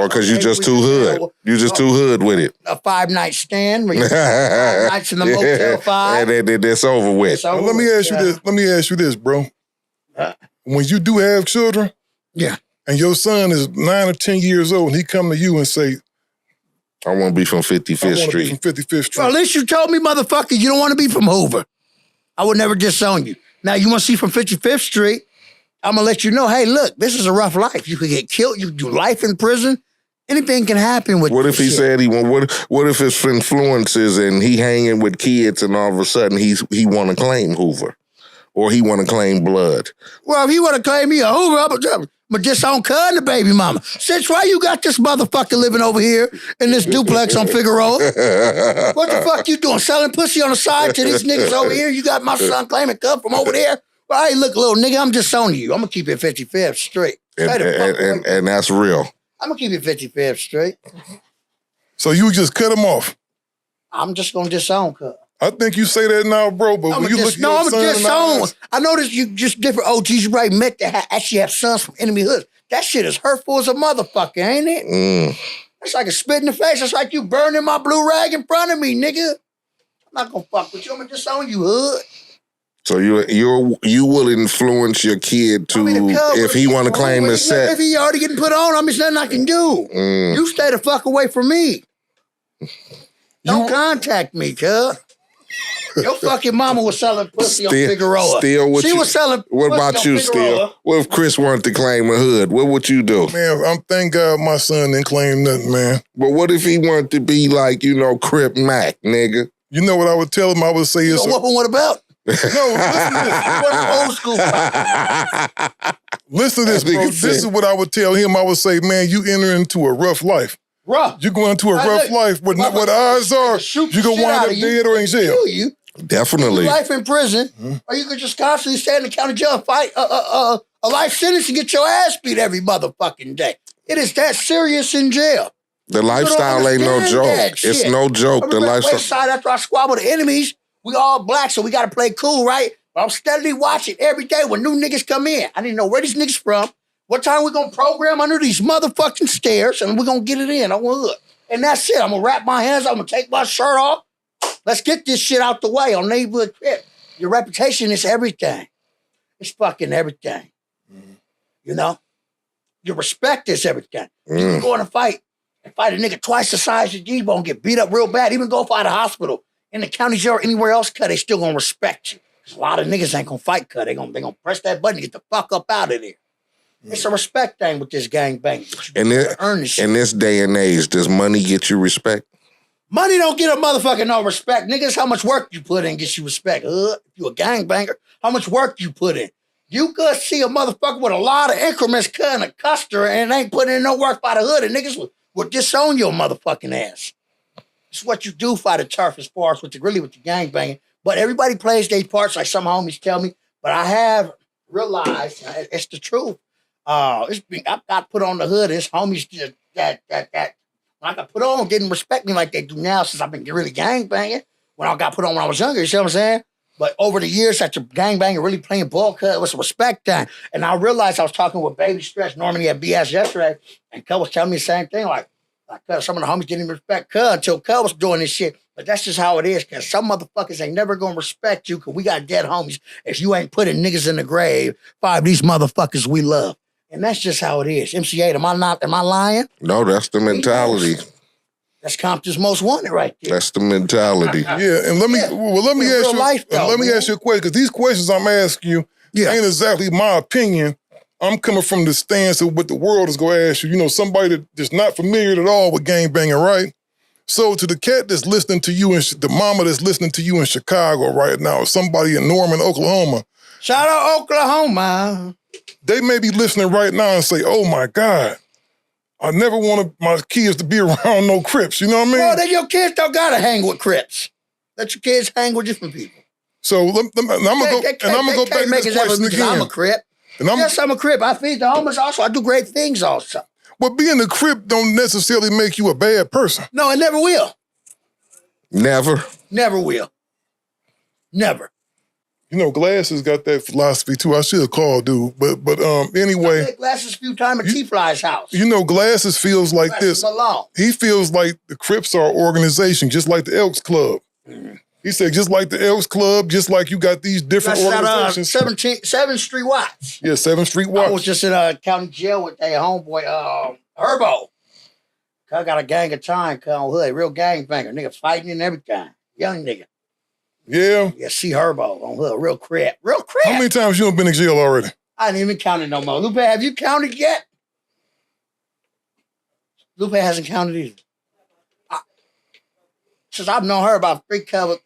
because you just too hood. You just too hood with it. A 5-night stand, where you 5 nights in the Motel 5, and then it's over with. Well, let me ask you this. Let me ask you this, bro. When you do have children, and your son is 9 or 10 years old, and he come to you and say, I want to be from 55th Street. From 55th Street. Well, at least you told me, motherfucker, you don't want to be from Hoover. I would never disown you. Now, you want to see from 55th Street, I'm going to let you know, hey, look, this is a rough life. You could get killed. You could do life in prison. Anything can happen with What if he shit. said he want, what if it's influences and he hanging with kids and all of a sudden he want to claim Hoover? Or he want to claim blood? Well, if he want to claim me a Hoover, I'm disown cuz the baby mama. Since why you got this motherfucker living over here in this duplex on Figueroa? What the fuck you doing? Selling pussy on the side to these niggas over here? You got my son claiming cuz from over there? Well, hey, look, little nigga, I'm disowning you. I'm going to keep it 55th straight. And that's real. I'm going to keep it 55th straight. So you just cut him off? I'm just going to disown cuz. I think you say that now, bro, but when you look at your son in the eyes, I noticed you just different OGs you probably met that actually have sons from enemy hoods. That shit is hurtful as a motherfucker, ain't it? That's like a spit in the face. That's like you burning my blue rag in front of me, nigga. I'm not gonna fuck with you. I'm gonna disown you, hood. So you will influence your kid to if he want to claim his set. If he already getting put on, I mean, there's nothing I can do. You stay the fuck away from me. Don't contact me, cuz. Your fucking mama was selling pussy on Figueroa. She was selling pussy. What about you, Steele? What if Chris wanted to claim a hood? What would you do? Man, thank God my son didn't claim nothing, man. But what if he wanted to be like, Crip Mac, nigga? You know what I would tell him? I would say, what about? No, listen to this. Old school. Listen to this, bro. This is what I would tell him. I would say, man, you enter into a rough life. Rough. You go into a rough life, but what the odds are, you gonna wind up dead or in jail. You. Definitely. Life in prison, or you could just constantly stay in the county jail and fight a life sentence and get your ass beat every motherfucking day. It is that serious in jail. The lifestyle ain't no joke. It's no joke. The lifestyle. Side after I squabble the enemies, we all black, so we got to play cool, right? But I'm steadily watching every day when new niggas come in. I didn't know where these niggas from, what time we gonna program under these motherfucking stairs, and we're gonna get it in. I want and that's it. I'm gonna wrap my hands. I'm gonna take my shirt off. Let's get this shit out the way on neighborhood Crip. Your reputation is everything. It's fucking everything. You know? Your respect is everything. You can go in a fight and fight a nigga twice the size of G-Bone, get beat up real bad, even go fight a hospital in the county jail or anywhere else, cut, they still gonna respect you. A lot of niggas ain't gonna fight, cut. They gonna press that button and get the fuck up out of there. It's a respect thing with this gang bang. In this day and age, does money get you respect? Money don't get a motherfucker no respect. Niggas, how much work you put in gets you respect. If you a gangbanger, how much work you put in. You could see a motherfucker with a lot of increments cutting a customer and ain't putting in no work by the hood, and niggas will disown your motherfucking ass. It's what you do for the turf as far as with the gangbanging. But everybody plays their parts, like some homies tell me. But I have realized it's the truth. I got put on the hood. It's homies that when I got put on didn't respect me like they do now since I've been really gangbanging. When I got put on when I was younger, you see what I'm saying? But over the years, that your gangbanging really playing ball, cuz it was a respect thing. And I realized I was talking with Baby Stretch, Normally at BS yesterday, and cuz was telling me the same thing. Like cuz some of the homies didn't even respect cuz until cuz was doing this shit. But that's just how it is, cuz some motherfuckers ain't never gonna respect you, cuz we got dead homies if you ain't putting niggas in the grave. 5 of these motherfuckers we love. And that's just how it is. MC Eiht, am I lying? No, that's the mentality. That's Compton's Most Wanted right there. That's the mentality. Yeah, and let me ask you a question, because these questions I'm asking you ain't exactly my opinion. I'm coming from the stance of what the world is going to ask you. You know, somebody that's not familiar at all with gangbanging, right? So to the cat that's listening to you, and the mama that's listening to you in Chicago right now, or somebody in Norman, Oklahoma. Shout out Oklahoma. They may be listening right now and say, oh my God, I never wanted my kids to be around no Crips, you know what I mean? Well, then your kids don't gotta hang with Crips. Let your kids hang with different people. So I'm gonna go back to this question again. I'm a Crip. Yes, I'm a Crip. I feed the homeless also. I do great things also. But being a Crip don't necessarily make you a bad person. No, it never will. Never? Never will. Never. You know, Glasses got that philosophy too. I should have called dude, but anyway. I met Glasses a few times at T-Fly's house. You know, Glasses feels like Glasses this. Malone. He feels like the Crips are an organization, just like the Elks Club. Mm-hmm. He said, just like the Elks Club, just like you got these different organizations. 7th Street Watts. Yeah, 7th Street Watts. I was just in a county jail with a homeboy, Herbo. I got a gang of time, on hood, real gangbanger. Nigga fighting and everything. Young nigga. Yeah? Yeah, see Herbo on hood, real Crip. Real Crip. How many times you done been in jail already? I ain't even counted no more. Lupe, have you counted yet? Lupe hasn't counted either. Since I've known her about 3 covers,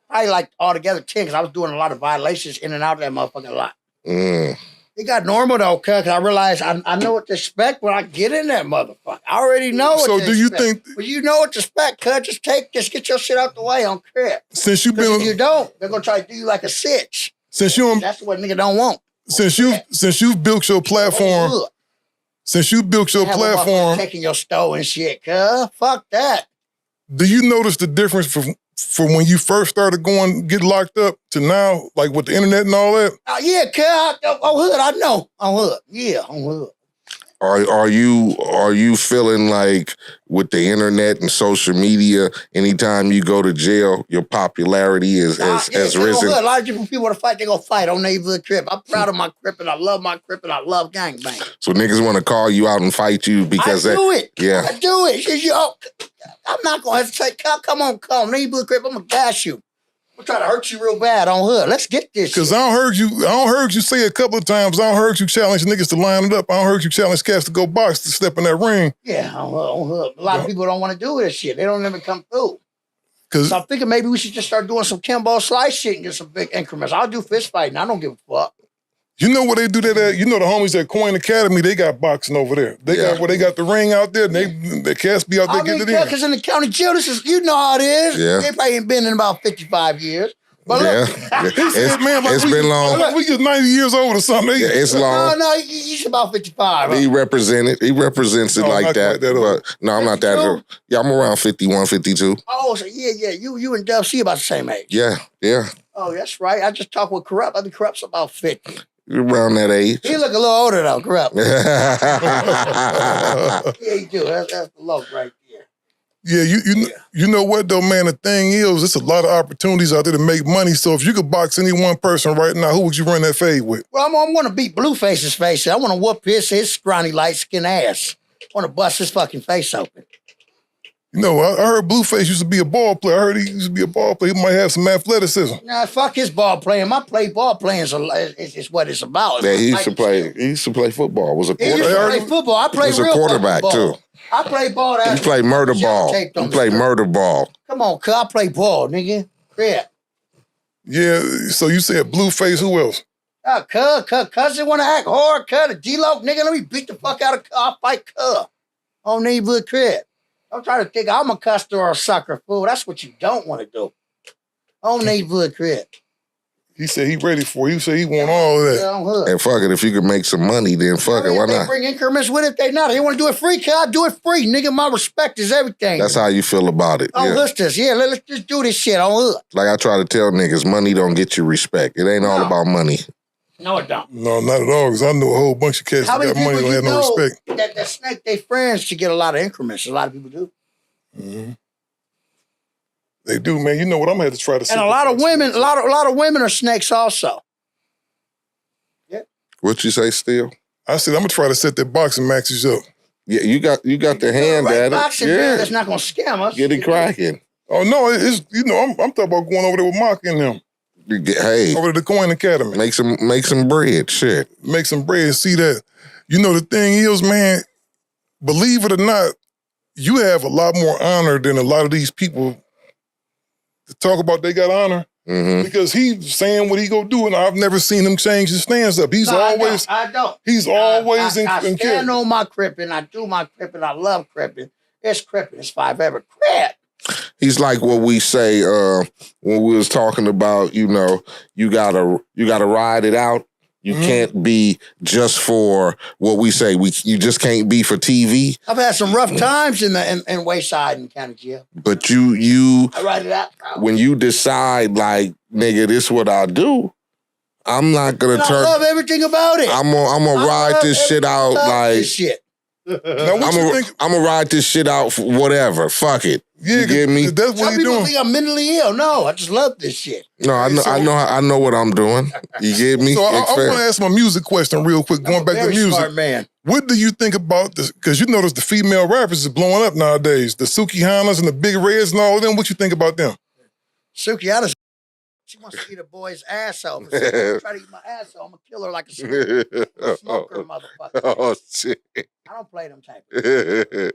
probably like altogether 10, because I was doing a lot of violations in and out of that motherfucking lot. It got normal though, cuz I realized I know what to expect when I get in that motherfucker. I already know what to expect. So do you think... Well, you know what to expect, cuz. Just get your shit out the way on Crip. Since you've been... If you don't, they're going to try to do you like a sitch. Since you... That's what nigga don't want. Since you've built your platform... Since you built your platform... Taking your stove and shit, cuz. Fuck that. Do you notice the difference from when you first started get locked up to now, like with the internet and all that? Yeah, cuz. On hood, I know. On hood. Yeah, on hood. Are you feeling like with the internet and social media, anytime you go to jail, your popularity has risen? A lot of different people want to fight, they gonna fight on neighborhood Crip. I'm proud of my Crip and I love my Crip and I love gangbang. So niggas want to call you out and fight you because I do it. Yeah. I do it. I'm not gonna hesitate. Come on, neighborhood Crip, I'm gonna gas you. I'm trying to hurt you real bad on hood. Let's get this. Because I don't heard you say a couple of times. I don't heard you challenge niggas to line it up. I don't heard you challenge cats to go box to step in that ring. Yeah, on hood. A lot of people don't want to do this shit. They don't even come through. So I'm thinking maybe we should just start doing some Kimbo Slice shit and get some big increments. I'll do fist fighting. I don't give a fuck. You know where they do that at? You know the homies at Coin Academy, they got boxing over there. They got the ring out there, and the cats be out there getting it in. Because in the county jail, you know how it is. Yeah. They probably ain't been in about 55 years. But look, it's been long. Like we just 90 years old or something. Yeah, it's long. No, he's about 55. He represents it like that. But no, I'm not that old. Yeah, I'm around 51, 52. Oh, so yeah. You and Dub C about the same age. Yeah. Oh, that's right. I just talked with Corrupt. I think Corrupt's about 50. You're around that age. He look a little older though, Corrupt. Yeah, he do. That's the look right there. Yeah, you know what though, man? The thing is, there's a lot of opportunities out there to make money. So if you could box any one person right now, who would you run that fade with? Well, I want to beat Blueface's face. I want to whoop his scrawny light skin ass. I want to bust his fucking face open. You know, I heard Blueface used to be a ball player. I heard he used to be a ball player. He might have some athleticism. Nah, fuck his ball playing. My ball playing is what it's about. Yeah, he used to play. He used to play football. Was a quarterback. He used to play football. I played real quarterback ball. too. I play ball. He played murder ball. He played murder ball. Come on, cuz I play ball, nigga. Crip. Yeah, so you said Blueface, who else? Cuz they want to act hard, cuz. The D-Lo, nigga, let me beat the fuck out of cuz. I'll fight cuz. On neighborhood Crip. I'm trying to think I'm a custer or a sucker, fool. That's what you don't want to do. On neighborhood Crip. He said he ready for it. He said he want all of that. Yeah, and fuck it, if you could make some money, then fuck it, why they not? bring increments with it, they not. They want to do it free, cuz I do it free. Nigga, my respect is everything. That's how you feel about it. On Hoosters, let's just do this shit on hood. Like I try to tell niggas, money don't get you respect. It ain't all about money. No, it don't. No, not at all, because I know a whole bunch of cats that got money don't have no respect. That snake they friends to get a lot of increments. A lot of people do. Mm-hmm. They do, man. You know what? I'm gonna have to try to. And a lot of women, a lot of women are snakes also. Yeah. What you say, Steele? I said I'm gonna try to set their boxing matches up. Yeah, you got the hand right at boxing it. Yeah, that's not gonna scam us. Get it cracking. Oh no, it's I'm talking about going over there with Mock and them. Hey, over to the Coin Academy. Make some bread. Shit. Make some bread. See that? You know the thing is, man. Believe it or not, you have a lot more honor than a lot of these people to talk about they got honor. Mm-hmm. Because he's saying what he gonna do, and I've never seen him change his stance up. He's always I don't. He's always in I stand on my cripping. I do my cripping. I love cripping. It's cripping. It's five ever crip. He's like what we say when we was talking about, you gotta ride it out. You can't be just for what we say. You just can't be for TV. I've had some rough times in Wayside and County Jail. But you I ride it out. When you decide like, nigga, this is what I do, I'm not gonna turn. I love everything about it. I'm gonna ride this shit out like this shit. Now, I'm gonna ride this shit out for whatever. Fuck it. Yeah, you get me? That's what Some he's people doing. think I'm mentally ill. No, I just love this shit. No, I know what I'm doing. You get me? So I want to ask my music question real quick. Going back to music, smart man. What do you think about this? Because you notice the female rappers is blowing up nowadays. The Suki Hanas and the Big Reds and all of them. What you think about them? Suki Hanas, she wants to eat a boy's ass off. Try to eat my ass off. I'm gonna kill her like a smoker, motherfucker. Oh shit! I don't play them type of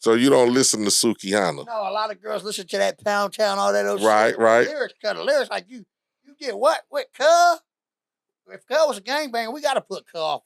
So you don't listen to Suki Hana? No, a lot of girls listen to that Pound Town, all that old right, shit. Right. Lyrics like you get what? With Cuz? If Cuz was a gangbanger, we gotta put Cuz off.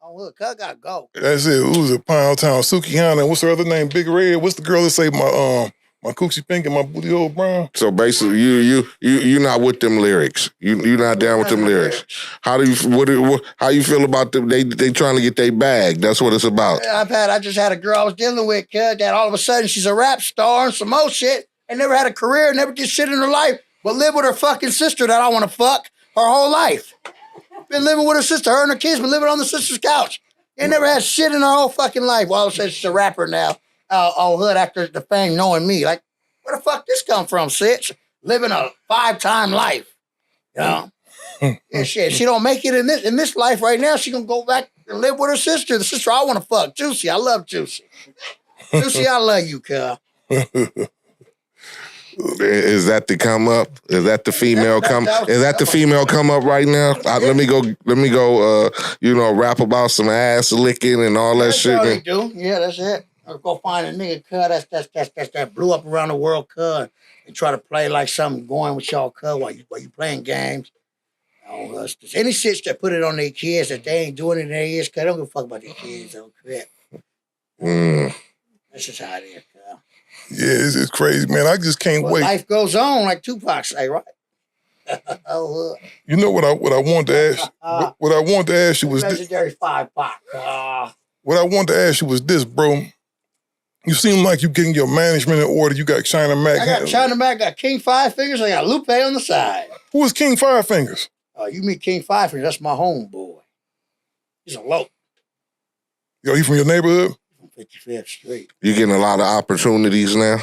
On hood. Cuz gotta go. That's it. Who's a Pound Town? Suki Hana. What's her other name? Big Red. What's the girl that say my coochie pink and my booty hole brown? So basically, you not with them lyrics. You not down with them lyrics. How do you how you feel about them? They trying to get their bag. That's what it's about. I just had a girl I was dealing with, Cuz, that all of a sudden she's a rap star and some more shit, and never had a career, never did shit in her life, but live with her fucking sister that I want to fuck her whole life. Been living with her sister, her and her kids been living on the sister's couch. They never had shit in her whole fucking life. Well, all of a sudden she's a rapper now. On hood after the fame knowing me. Like, where the fuck this come from, Sitch? Living a 5-time life. You know? And shit, she don't make it in this life right now. She gonna go back and live with her sister. The sister I want to fuck. Juicy. I love Juicy. Juicy, I love you, cuz. Is that the come up? Is that the female come? Is that the female come up right now? Let me go. Rap about some ass licking and all that shit. That's all they do. Yeah, that's it. I'll go find a nigga, cuz, that's that blew up around the world, cuz, and try to play like something going with y'all, cuz, while you playing games. Any shit that put it on their kids that they ain't doing it in their ears, cuz, don't give a fuck about their kids, don't crap. That's just how it is, cuz. Yeah, it's crazy, man. I just can't wait. Life goes on, like Tupac say, right? You know what I wanted to ask? What I wanted to ask you was legendary 5 Pac. What I wanted to ask you was this, bro. You seem like you getting your management in order. You got China Mac. I got China Mac, got King Five Fingers, I got Lupe on the side. Who is King Five Fingers? You meet King Five Fingers, that's my homeboy. He's a loc. Yo, he from your neighborhood? From 55th Street. You getting a lot of opportunities now?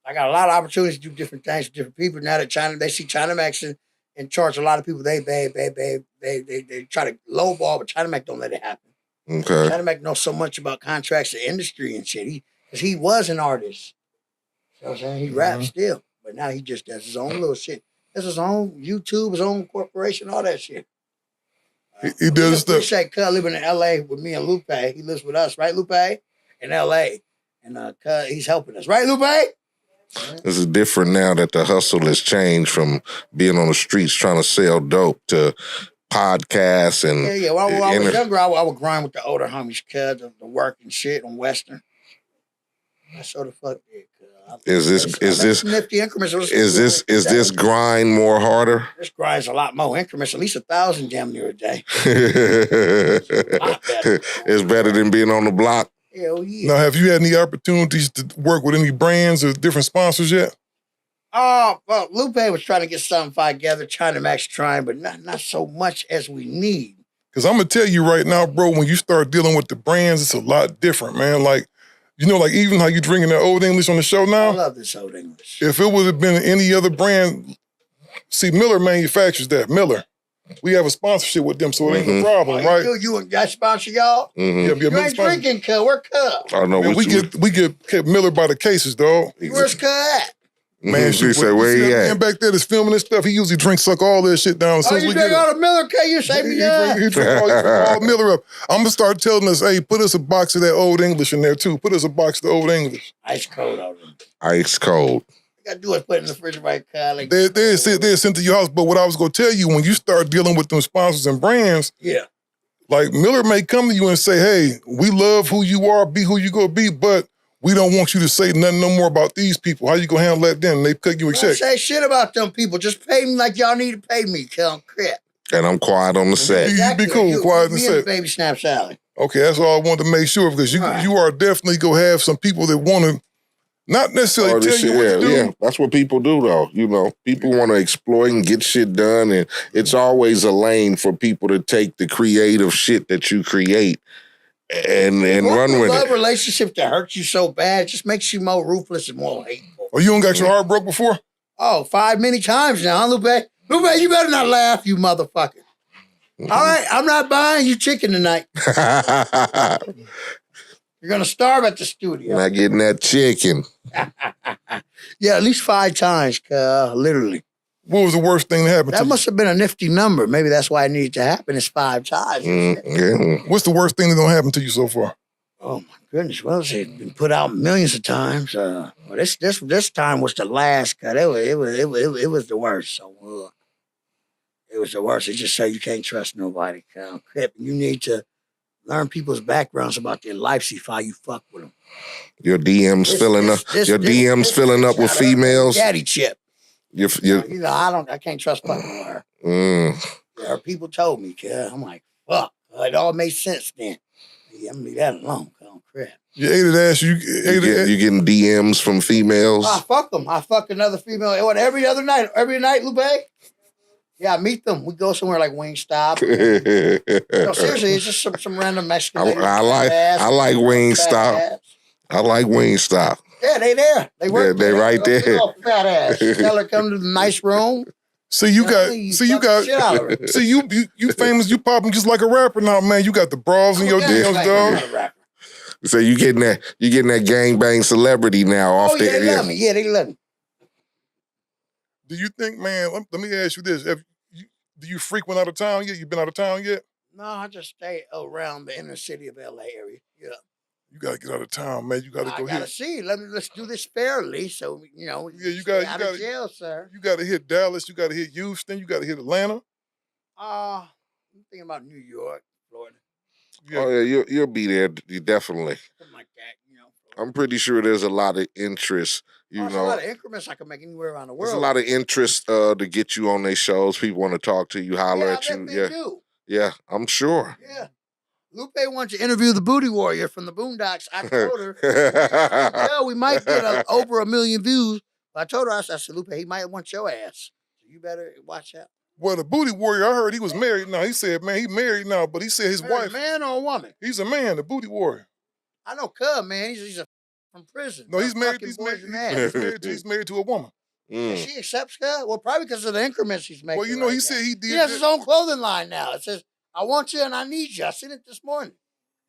I got a lot of opportunities to do different things with different people. Now that they see China Mac's in charge, a lot of people, they try to lowball, but China Mac don't let it happen. Okay. China Mac knows so much about contracts and industry and shit. Because he was an artist. You know what I'm saying? He raps still, but now he just does his own little shit. Does his own YouTube, his own corporation, all that shit. He does stuff. Appreciate Cuz living in LA with me and Lupe. He lives with us, right, Lupe? In LA. And Cuz, he's helping us. Right, Lupe? This is different now that the hustle has changed from being on the streets trying to sell dope to podcasts and... Yeah. When I was younger, I would grind with the older homies, Cuz, the work and shit on Western. I sort of fuck did, Is this nifty increments? Is this grind more harder? This grind's a lot more increments, at least 1,000 damn near a day. It's better than being on the block. Hell yeah. Now, have you had any opportunities to work with any brands or different sponsors yet? Well, Lupe was trying to get something together, China Max trying, but not so much as we need. Because I'm going to tell you right now, bro, when you start dealing with the brands, it's a lot different, man. Like, you know, like even how you drinking that Old English on the show now? I love this Old English. If it would have been any other brand, see, Miller manufactures that. Miller. We have a sponsorship with them, so it ain't a problem, right? You and I sponsor y'all? Mm-hmm. You ain't drinking, cuz. We're Cuz. I know. Man, we get Miller by the cases, dog. Where's Cuz at? Man, she said, where he at? Man back there that's filming this stuff, he usually suck all that shit down. Oh, you drink all the Miller, cuz? You say me up. He drink all Miller up. I'm going to start telling us, hey, put us a box of that Old English in there, too. Put us a box of the Old English. Ice cold out there. Ice cold. You got to do is put it in the refrigerator, cuz. Like, they're sent to your house, but what I was going to tell you, when you start dealing with them sponsors and brands, yeah, like Miller may come to you and say, hey, we love who you are, be who you going to be, but we don't want you to say nothing no more about these people. How you gonna handle that then? They cut you a check. Don't say shit about them people. Just pay me like y'all need to pay me, cuz. Crip. And I'm quiet on the set. Exactly. You be cool, quiet on the set. Baby Snap Sally. Okay, that's all I wanted to make sure, because you are definitely gonna have some people that want to not necessarily tell you what to do. Yeah, that's what people do, though. You know, people want to exploit and get shit done, and it's always a lane for people to take the creative shit that you create and run with it. Love relationship that hurts you so bad just makes you more ruthless and more hateful. Oh, you don't got your heart broke before? Oh, 5 many times now, huh, Lupe? Lupe, you better not laugh, you motherfucker. All right, I'm not buying you chicken tonight. You're going to starve at the studio. Not getting that chicken. Yeah, at least 5 times, literally. What was the worst thing that happened to you? That must have been a nifty number. Maybe that's why it needed to happen. It's 5 times. Yeah. What's the worst thing that don't happen to you so far? Oh my goodness! Well, it's been put out millions of times. Well, this time was the last. Cause it was the worst. So it was the worst. It's just so you can't trust nobody. Crip, you need to learn people's backgrounds about their lives before you fuck with them. Your DMs filling up with females. Daddy chip. You know, I can't trust fucking with her. Her people told me, cuz. I'm like, fuck. It all made sense then. Yeah, I'm gonna leave that alone, Crap. You ate it ass. You getting DMs from females? I fuck them. I fuck another female. Every night, Lupe. Yeah, I meet them. We go somewhere like Wingstop. No, seriously, it's just some random Mexican. I like Wingstop. I like Wingstop. Yeah, they there. They work. They right there. Fat ass. Tell her come to the nice room. You famous, you popping just like a rapper now, man. You got the bras in your DMs, dog. So you getting that gangbang celebrity now off there. They love me. Yeah, they love me. Do you think, man, let me ask you this. Do you frequent out of town yet? You been out of town yet? No, I just stay around the inner city of LA area. Yeah. You gotta get out of town, man. You gotta go hit. See. Let's do this fairly, so Yeah, you gotta out of jail, sir. You gotta hit Dallas. You gotta hit Houston. You gotta hit Atlanta. I'm thinking about New York, Florida. Yeah. Oh yeah, you'll be there. You definitely. Something like that, I'm pretty sure there's a lot of interest. There's a lot of increments I can make anywhere around the world. There's a lot of interest to get you on their shows. People want to talk to you, holler at you. Yeah, I'm sure. Yeah. Lupe wants to interview the Booty Warrior from the Boondocks. I told her, we might get over 1 million views. But I told her, I said, Lupe, he might want your ass. So you better watch out. Well, the Booty Warrior, I heard he was married now. He said, man, he married now, but he said his wife. Man or a woman? He's a man, the Booty Warrior. I know Cub, man. He's from prison. No, he's married to a woman. And she accepts Cub? Well, probably because of the increments he's making. Well, he said he did. He has his own clothing line now. It says, I want you and I need you. I seen it this morning.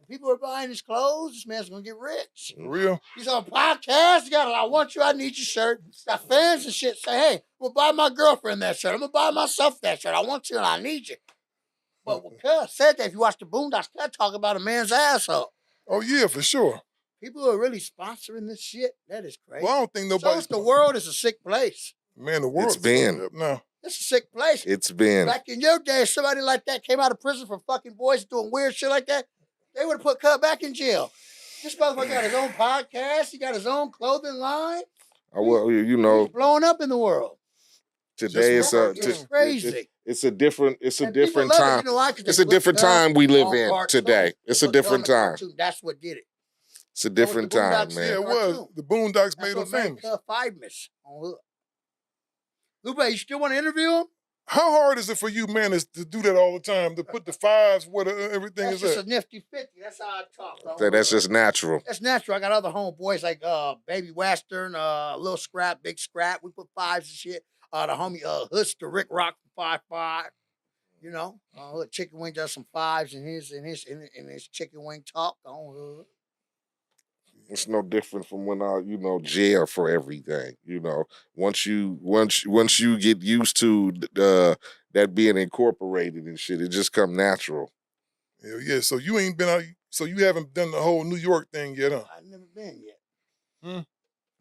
People are buying his clothes. This man's gonna get rich. For real? He's on a podcast. He got a I want you, I need your shirt. He's got fans and shit say, hey, I'm gonna buy my girlfriend that shirt. I'm gonna buy myself that shirt. I want you and I need you. But when Cuz said that, if you watch the Boondocks, Cuz talk about a man's asshole. Oh yeah, for sure. People are really sponsoring this shit. That is crazy. Well, I don't think nobody. So the world is a sick place. Man, the world. It's been. No. It's a sick place. It's been. Back in your day, if somebody like that came out of prison for fucking boys doing weird shit like that, they would have put Cuz back in jail. This motherfucker got his own podcast. He got his own clothing line. Well, you know, he's blowing up in the world. Today it's crazy. It's a different time. time. You know why? It's a different time we live in today. It's a different time. That's what did it. It's a different time, man. Yeah, it was. The Boondocks made him famous. Famous on Hood. Lupe, you still want to interview him? How hard is it for you, man, to do that all the time? To put the fives where everything is at? That's just a nifty 50. That's how I talk. That's just natural. That's natural. I got other homeboys like Baby Western, Lil Scrap, Big Scrap. We put fives and shit. The homie Hoodster Rick Rock for 5'5". You know, Chicken Wing does some fives in his Chicken Wing talk on Hood. It's no different from when I, jail for everything. Once you get used to that being incorporated and shit, it just come natural. Hell yeah. So you ain't been out. So you haven't done the whole New York thing yet, huh? I've never been yet.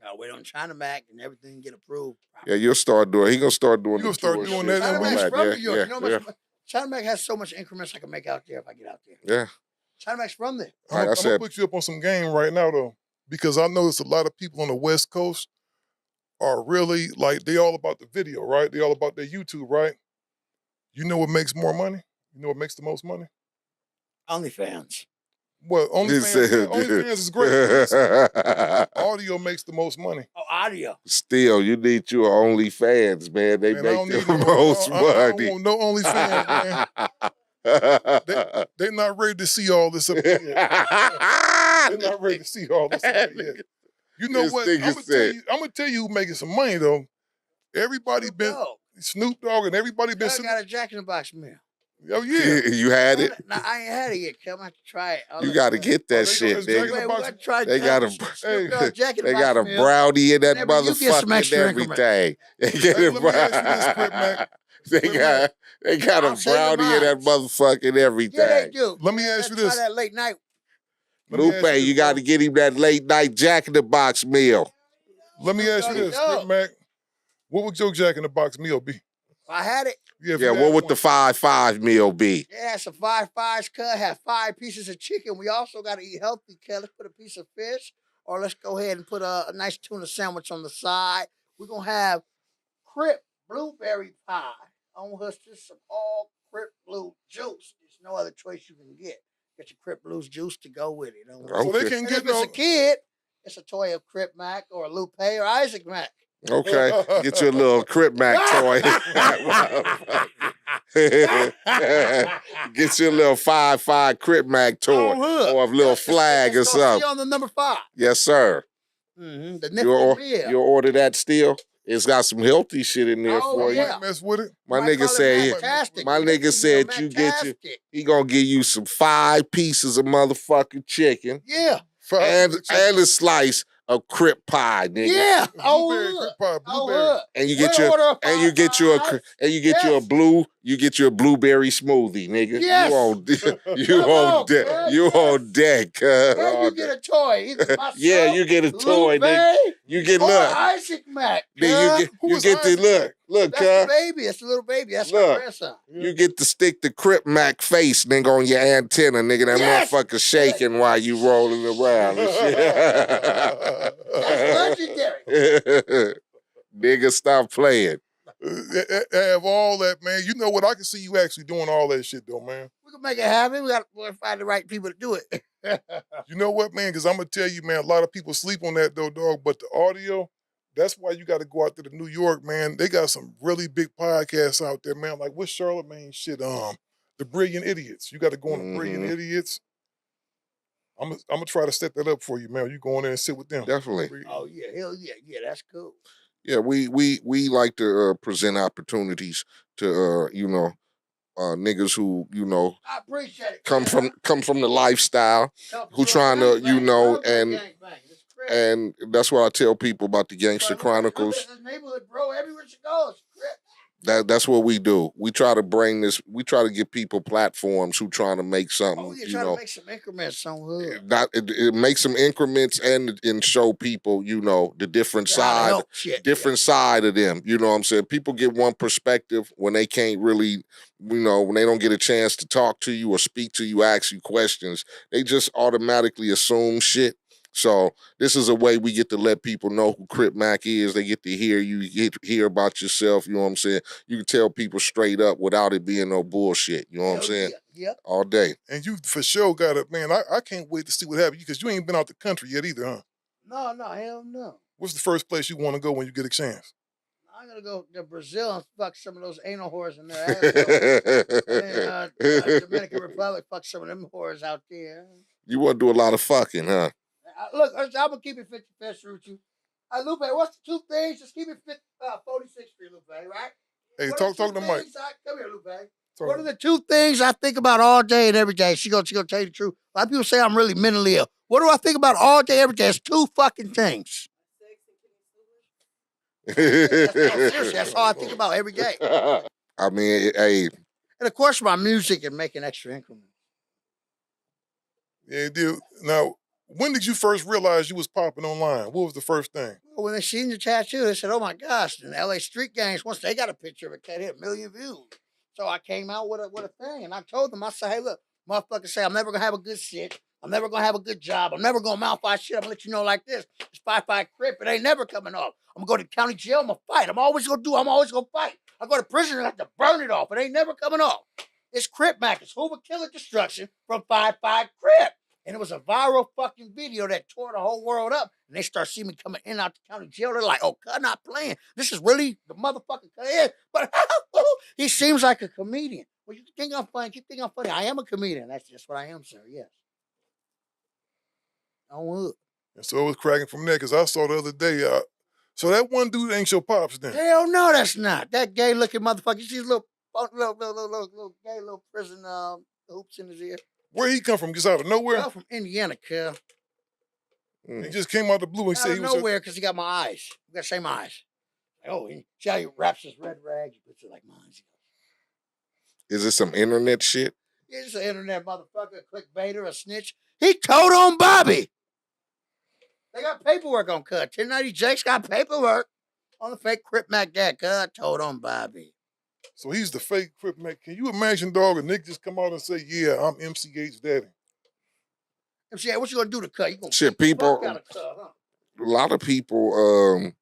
Gotta wait on China Mac and everything get approved. Yeah, you'll start doing. He gonna start doing. You gonna start doing that. China Mac's from New York. Yeah. China Mac has so much increments I can make out there if I get out there. Yeah. China Mac's from there. I'm gonna put you up on some game right now though, because I noticed a lot of people on the West Coast are really like they all about the video, right? They all about their YouTube, right? You know what makes more money? You know what makes the most money? OnlyFans. Well, OnlyFans is great. Audio makes the most money. Oh, audio. Still, you need your OnlyFans, man. They make the most money. I don't want no OnlyFans, man. They're not ready to see all this up here yet. They're not ready to see all this up here yet. You know what? I'm gonna tell you who's making some money though. Everybody Snoop Dogg and everybody been. I got a Jack in the Box meal. Oh yeah, you had it. No, I ain't had it yet. Come on, try it. You got to get that shit. They got a brownie in that motherfucker and everything. They got a brownie in that motherfucker and everything. Yeah, they do. Let me ask you this. Try that late night. Lupe, you got to get him that late night Jack in the Box meal. Let me ask you this, Crip Mac. What would your Jack in the Box meal be? If I had it. Yeah, what would the 5-5 meal be? Yeah, it's a 5-5's cut. Have 5 pieces of chicken. We also got to eat healthy, cut. Let's put a piece of fish, or let's go ahead and put a nice tuna sandwich on the side. We're gonna have Crip blueberry pie on us. Just some all Crip blue juice. There's no other choice you can get. Get your Crip Blues juice to go with it. So they can get if it's a kid, it's a toy of Crip Mac or Lupe or Isaac Mac. Okay, get you a little Crip Mac toy. Get you a little 5-5 Crip Mac toy or a little flag or something. On the number 5. Yes, sir. Mm-hmm. The nifty meal. You'll order that still? It's got some healthy shit in there for you. Mess with it. My nigga said he gonna give you some 5 pieces of motherfucking chicken. Yeah. And a slice of Crip pie, nigga. Yeah. Blueberry Crip pie. Blueberry. And you get you a blueberry smoothie, nigga. Yes. You on deck. And you get a toy. Either myself, you get a toy, nigga. You get Isaac Mac. Then you get the look, that's the baby. That's the little baby. That's my grandson. You get to stick the Crip Mac face, nigga, on your antenna, nigga. That motherfucker shaking while you rolling around and shit. That's legendary. Nigga, stop playing. Have all that, man. You know what? I can see you actually doing all that shit, though, man. We can make it happen. We got to find the right people to do it. You know what, man? Because I'm going to tell you, man, a lot of people sleep on that, though, dog. But the audio, that's why you got to go out to the New York, man. They got some really big podcasts out there, man. Like, what's Charlamagne shit? The Brilliant Idiots. You got to go on the Brilliant Idiots. I'm gonna try to set that up for you, man. You go in there and sit with them. Definitely. Oh, yeah. Hell yeah. Yeah, that's cool. Yeah, we like to present opportunities to, niggas who, you know, I appreciate it. come from the lifestyle, who trying to, you know, and that's what I tell people about the Gangster Chronicles. This neighborhood, bro, everywhere she goes. That's what we do. We try to bring this. We try to give people platforms who trying to make something. Oh, you're you trying know, to make some increments on hood. It makes some increments and show people, you know, the different side of them. You know what I'm saying? People get one perspective when they can't really, you know, when they don't get a chance to talk to you or speak to you, ask you questions. They just automatically assume shit. So this is a way we get to let people know who Crip Mac is. They get to hear you, get to hear about yourself. You know what I'm saying? You can tell people straight up without it being no bullshit. You know what I'm saying? Yeah. All day. And you for sure got it, man. I can't wait to see what happens because you ain't been out the country yet either, huh? No, hell no. What's the first place you want to go when you get a chance? I'm gonna go to Brazil and fuck some of those anal whores in there. And Dominican Republic, fuck some of them whores out there. You want to do a lot of fucking, huh? Look, I'm gonna keep it 50-50 with you. Lupe, what's the two things? Just keep it 46th Street, Lupe, right? Hey, talk to the mic. Come here, Lupe. What are the two things I think about all day and every day? She gonna tell you the truth. A lot of people say I'm really mentally ill. What do I think about all day, every day? It's two fucking things. Seriously, that's all I think about every day. I mean, hey. And of course, my music and making extra increments. Yeah, dude. Now, when did you first realize you was popping online? What was the first thing? Well, when they seen the tattoo, they said, "Oh my gosh!" And LA street gangs, once they got a picture of it, that hit 1 million views. So I came out with a thing, and I told them, I said, "Hey, look, motherfuckers say I'm never gonna have a good shit. I'm never gonna have a good job. I'm never gonna mouthfire shit. I'm gonna let you know like this. It's 5-5 Crip. It ain't never coming off. I'm gonna go to county jail. I'm gonna fight. I'm always gonna fight. I go to prison and I have to burn it off. It ain't never coming off. It's Crip Mac. It's Hoover Killer Destruction from 5-5 Crip." And it was a viral fucking video that tore the whole world up. And they start seeing me coming in and out the county jail. They're like, "Oh, God, not playing. This is really the motherfucking kid." But he seems like a comedian. Well, you think I'm funny? You think I'm funny? I am a comedian. That's just what I am, sir. Yes. On wood. And so it was cracking from there because I saw the other day. So that one dude ain't your pops then? Hell no, that's not. That gay looking motherfucker. You see his little gay little prison hoops in his ear. Where he come from? Just out of nowhere? I'm from Indiana, kid. He just came out the blue and said he was nowhere because he got my eyes. We got the same eyes. Like, oh, see how he wraps his red rag? He puts it like mine. Is it some internet shit? Yeah, it's an internet motherfucker, a clickbaiter, a snitch. He told on Bobby. They got paperwork on cut. 1090 Jake's got paperwork on the fake Crip Mac dad. Cut told on Bobby. So he's the fake Crip Mac. Can you imagine, dog, a nigga just come out and say, "Yeah, I'm MC Eiht's daddy"? MC Eiht, what you gonna do to cut? You gonna shit, people. Cut, huh? A lot of people.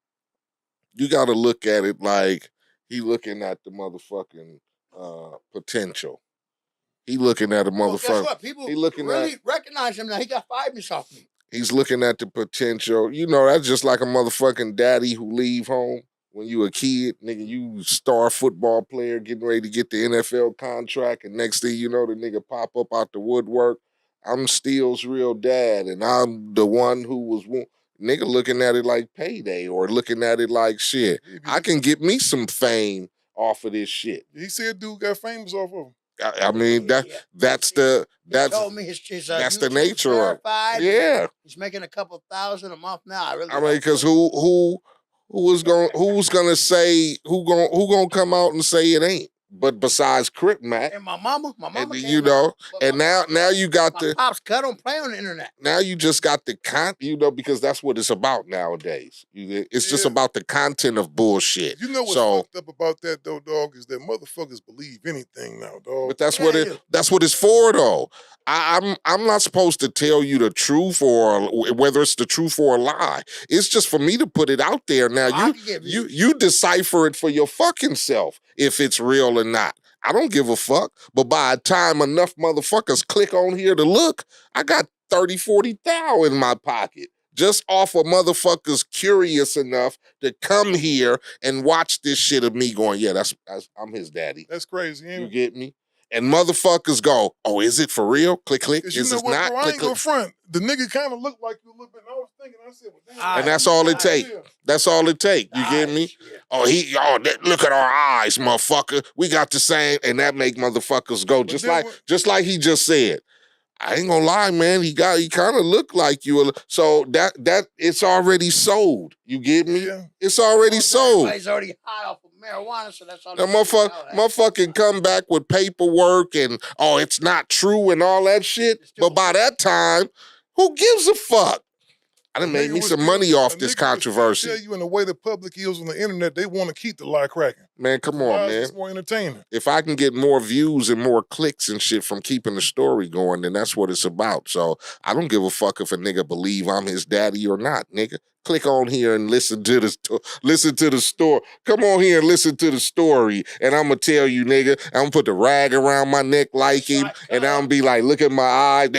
You got to look at it like he looking at the motherfucking potential. He looking at a motherfucker. Well, guess what? People really recognize him now. He got 5 minutes off me. He's looking at the potential. You know, that's just like a motherfucking daddy who leave home when you a kid. Nigga, you star football player getting ready to get the NFL contract, and next thing you know, the nigga pop up out the woodwork. I'm Steele's real dad, and I'm the one who was... Nigga looking at it like payday or looking at it like shit. I can get me some fame off of this shit. He said dude got famous off of him. I mean, that's the nature of it. Yeah. He's making a couple thousand a month now. I mean, because who's gonna say who gonna come out and say it ain't? But besides Crip Mac, and my mama, you know, and now you got my pops cut don't play on the internet. Now you just got the you know, because that's what it's about nowadays. It's just about the content of bullshit. You know what's fucked up about that though, dog, is that motherfuckers believe anything now, dog. But that's what it's for though. I'm not supposed to tell you the truth or whether it's the truth or a lie. It's just for me to put it out there. Now you decipher it for your fucking self if it's real or not. I don't give a fuck. But by the time enough motherfuckers click on here to look, I got 30, 40 thou in my pocket. Just off of motherfuckers curious enough to come here and watch this shit of me going, yeah, I'm his daddy. That's crazy, ain't it? You get me? And motherfuckers go, oh, is it for real? Click, click. Is it not? Bro, I ain't gonna front. The nigga kind of looked like you a little bit. And I was thinking. I said, well, damn, and that's all it take. That's all it take. You get me? Oh, look at our eyes, motherfucker. We got the same, and that make motherfuckers go just like he just said. I ain't gonna lie, man. He kind of looked like you. So that it's already sold. You get me? Yeah. It's already sold. He's already high off of marijuana, so that's all. Now, motherfucking come back with paperwork and it's not true and all that shit. But by that time, who gives a fuck? I done made me some money off this controversy. Tell you in the way the public is on the internet, they want to keep the lie cracking. Man, come on, man. It's more entertaining. If I can get more views and more clicks and shit from keeping the story going, then that's what it's about. So I don't give a fuck if a nigga believe I'm his daddy or not, nigga. Click on here and listen to the story. Come on here and listen to the story, and I'm gonna tell you, nigga. I'm gonna put the rag around my neck like him, and I'm gonna be like, look at my eye.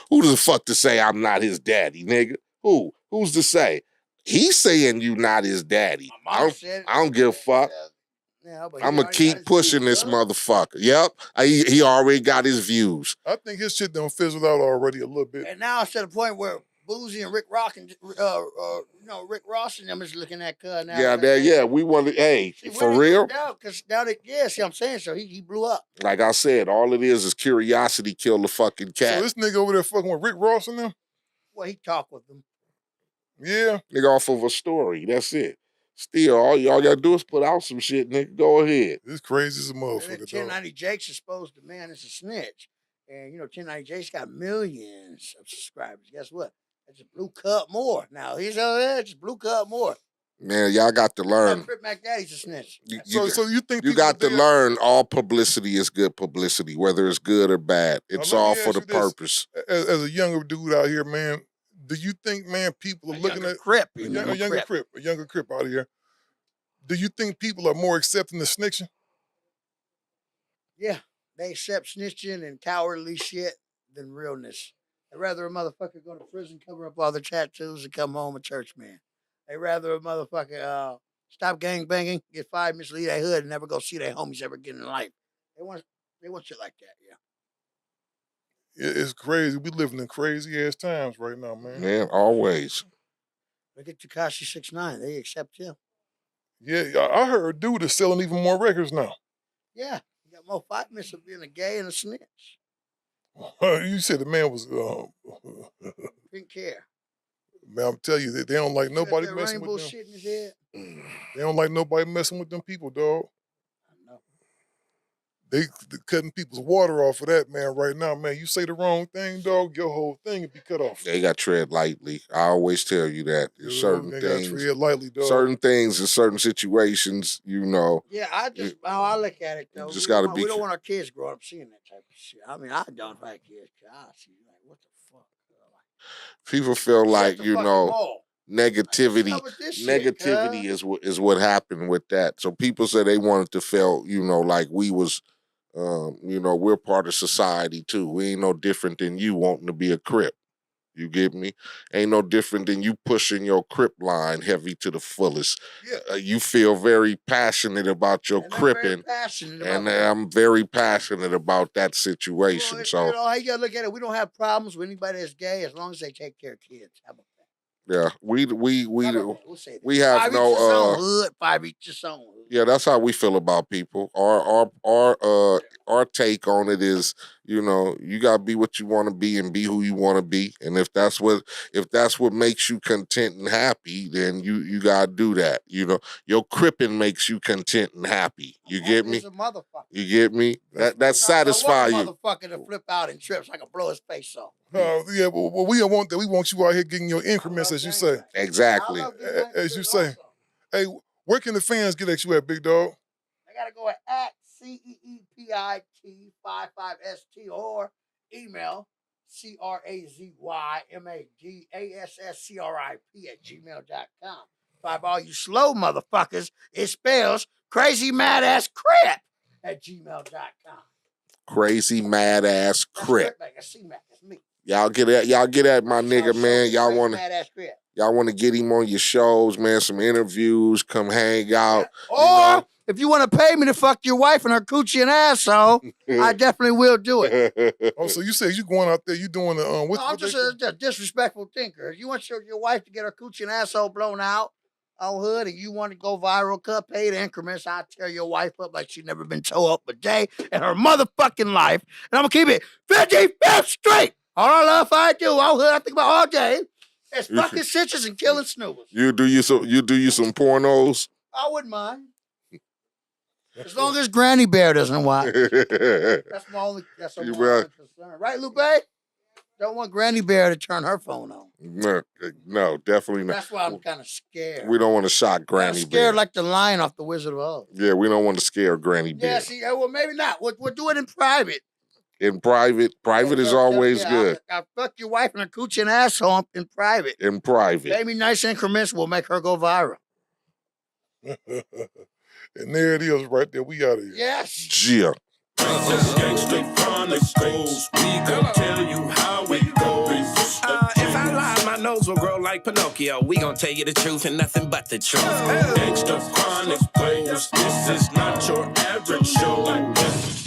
Who the fuck to say I'm not his daddy, nigga? Who's to say? He's saying you not his daddy. I don't give a fuck. Yeah, I'm gonna keep pushing this motherfucker. Yep, he already got his views. I think his shit done fizzled out already a little bit. And now it's to the point where Boozy and Rick Ross and them is looking at Cuz now. Yeah, we want to. For real? Because now see what I'm saying. So he blew up. Like I said, all it is curiosity kill the fucking cat. So this nigga over there fucking with Rick Ross and them? Well, he talked with them. Yeah. Nigga off of a story. That's it. Still, all y'all gotta do is put out some shit, nigga. Go ahead. This crazy as a motherfucker. 1090 Jake's exposed the man as a snitch. And 1090 Jake's got millions of subscribers. Guess what? That's a blue cup more. Now he's over there, just blue cup more. Man, y'all got to learn. Crip Mac Daddy's a snitch. So you think you got to learn all publicity is good publicity, whether it's good or bad. It's all for the purpose. As a younger dude out here, man, do you think, man, people are looking at Crip, a younger Crip out here? Do you think people are more accepting the snitching? Yeah, they accept snitching and cowardly shit than realness. They'd rather a motherfucker go to prison, cover up all their tattoos, and come home a church man. They'd rather a motherfucker stop gang banging, get 5 minutes, leave their hood, and never go see their homies ever again in life. They want shit like that, yeah. It's crazy. We living in crazy ass times right now, man. Man, always. Look at Tekashi 6ix9ine. They accept him. Yeah, I heard a dude is selling even more records now. Yeah, he got more 5 minutes of being a gay and a snitch. You said the man was Didn't care. Man, I'm telling you, they don't like nobody messing with them. Shit in his head. They don't like nobody messing with them people, dog. I know. They cutting people's water off of that, man, right now, man. You say the wrong thing, dog, your whole thing would be cut off. They got to tread lightly. I always tell you that. There's certain things. Tread lightly, dog. Certain things in certain situations, Yeah, how I look at it, though. Just got to be. We don't want our kids growing up seeing that type of shit. I mean, I don't have kids. I see, like, what the fuck? People feel like, negativity. Negativity is what happened with that. So people say they wanted to feel, like we was, we're part of society too. We ain't no different than you wanting to be a Crip. You get me? Ain't no different than you pushing your Crip line heavy to the fullest. Yeah. You feel very passionate about your Cripping. I'm very passionate about that situation. Well, so how you gotta look at it? We don't have problems with anybody that's gay as long as they take care of kids. How about that? Yeah, we have 5 no each his own hood, 5 each his own hood. Yeah, that's how we feel about people. Our take on it is, you gotta be what you want to be and be who you want to be. And if that's what makes you content and happy, then you gotta do that. Your Cripping makes you content and happy. You get me? A motherfucker. You get me? That satisfies you. Motherfucker to flip out and trip so I can blow his face off. Yeah, well, we don't want that. We want you out here getting your increments, as you say. Exactly. As you say. Hey, where can the fans get at you at, big dog? I gotta go at CEEPIT55ST or email CrazyMadassCrip@gmail.com. By all you slow motherfuckers, it spells crazy mad ass crip @gmail.com. Crazy mad ass Crip. That's me. Y'all get at my nigga, man. Y'all want to get him on your shows, man. Some interviews, come hang out. Or If you want to pay me to fuck your wife and her coochie and asshole, I definitely will do it. Oh, so you say you going out there, you doing the No, I'm just a disrespectful thinker. If you want your wife to get her coochie and asshole blown out on hood and you want to go viral, cut paid increments, I'll tear your wife up like she never been tore up a day in her motherfucking life. And I'm going to keep it 55th Street. All I love I do on hood, I think about all day, is fucking stitches and killing snoopers. You do you some pornos? I wouldn't mind. As long as Granny Bear doesn't watch. That's my only concern. Right, Lupe? Don't want Granny Bear to turn her phone on. No, definitely not. That's why I'm kind of scared. We don't want to shock Granny Bear. I'm scared like the lion off the Wizard of Oz. Yeah, we don't want to scare Granny Bear. Yeah, see, well, maybe not. We'll do it in private. In private is always good. I'll fuck your wife and a coochie and asshole in private. In private. Pay me nice increments, we'll make her go viral. And there it is right there. We out of here. Yes. Yeah. Gangster Chronicles, we gon' tell you how it goes. If I lie, my nose will grow like Pinocchio. We gon' tell you the truth and nothing but the truth. Gangster Chronicles, this is not your average show.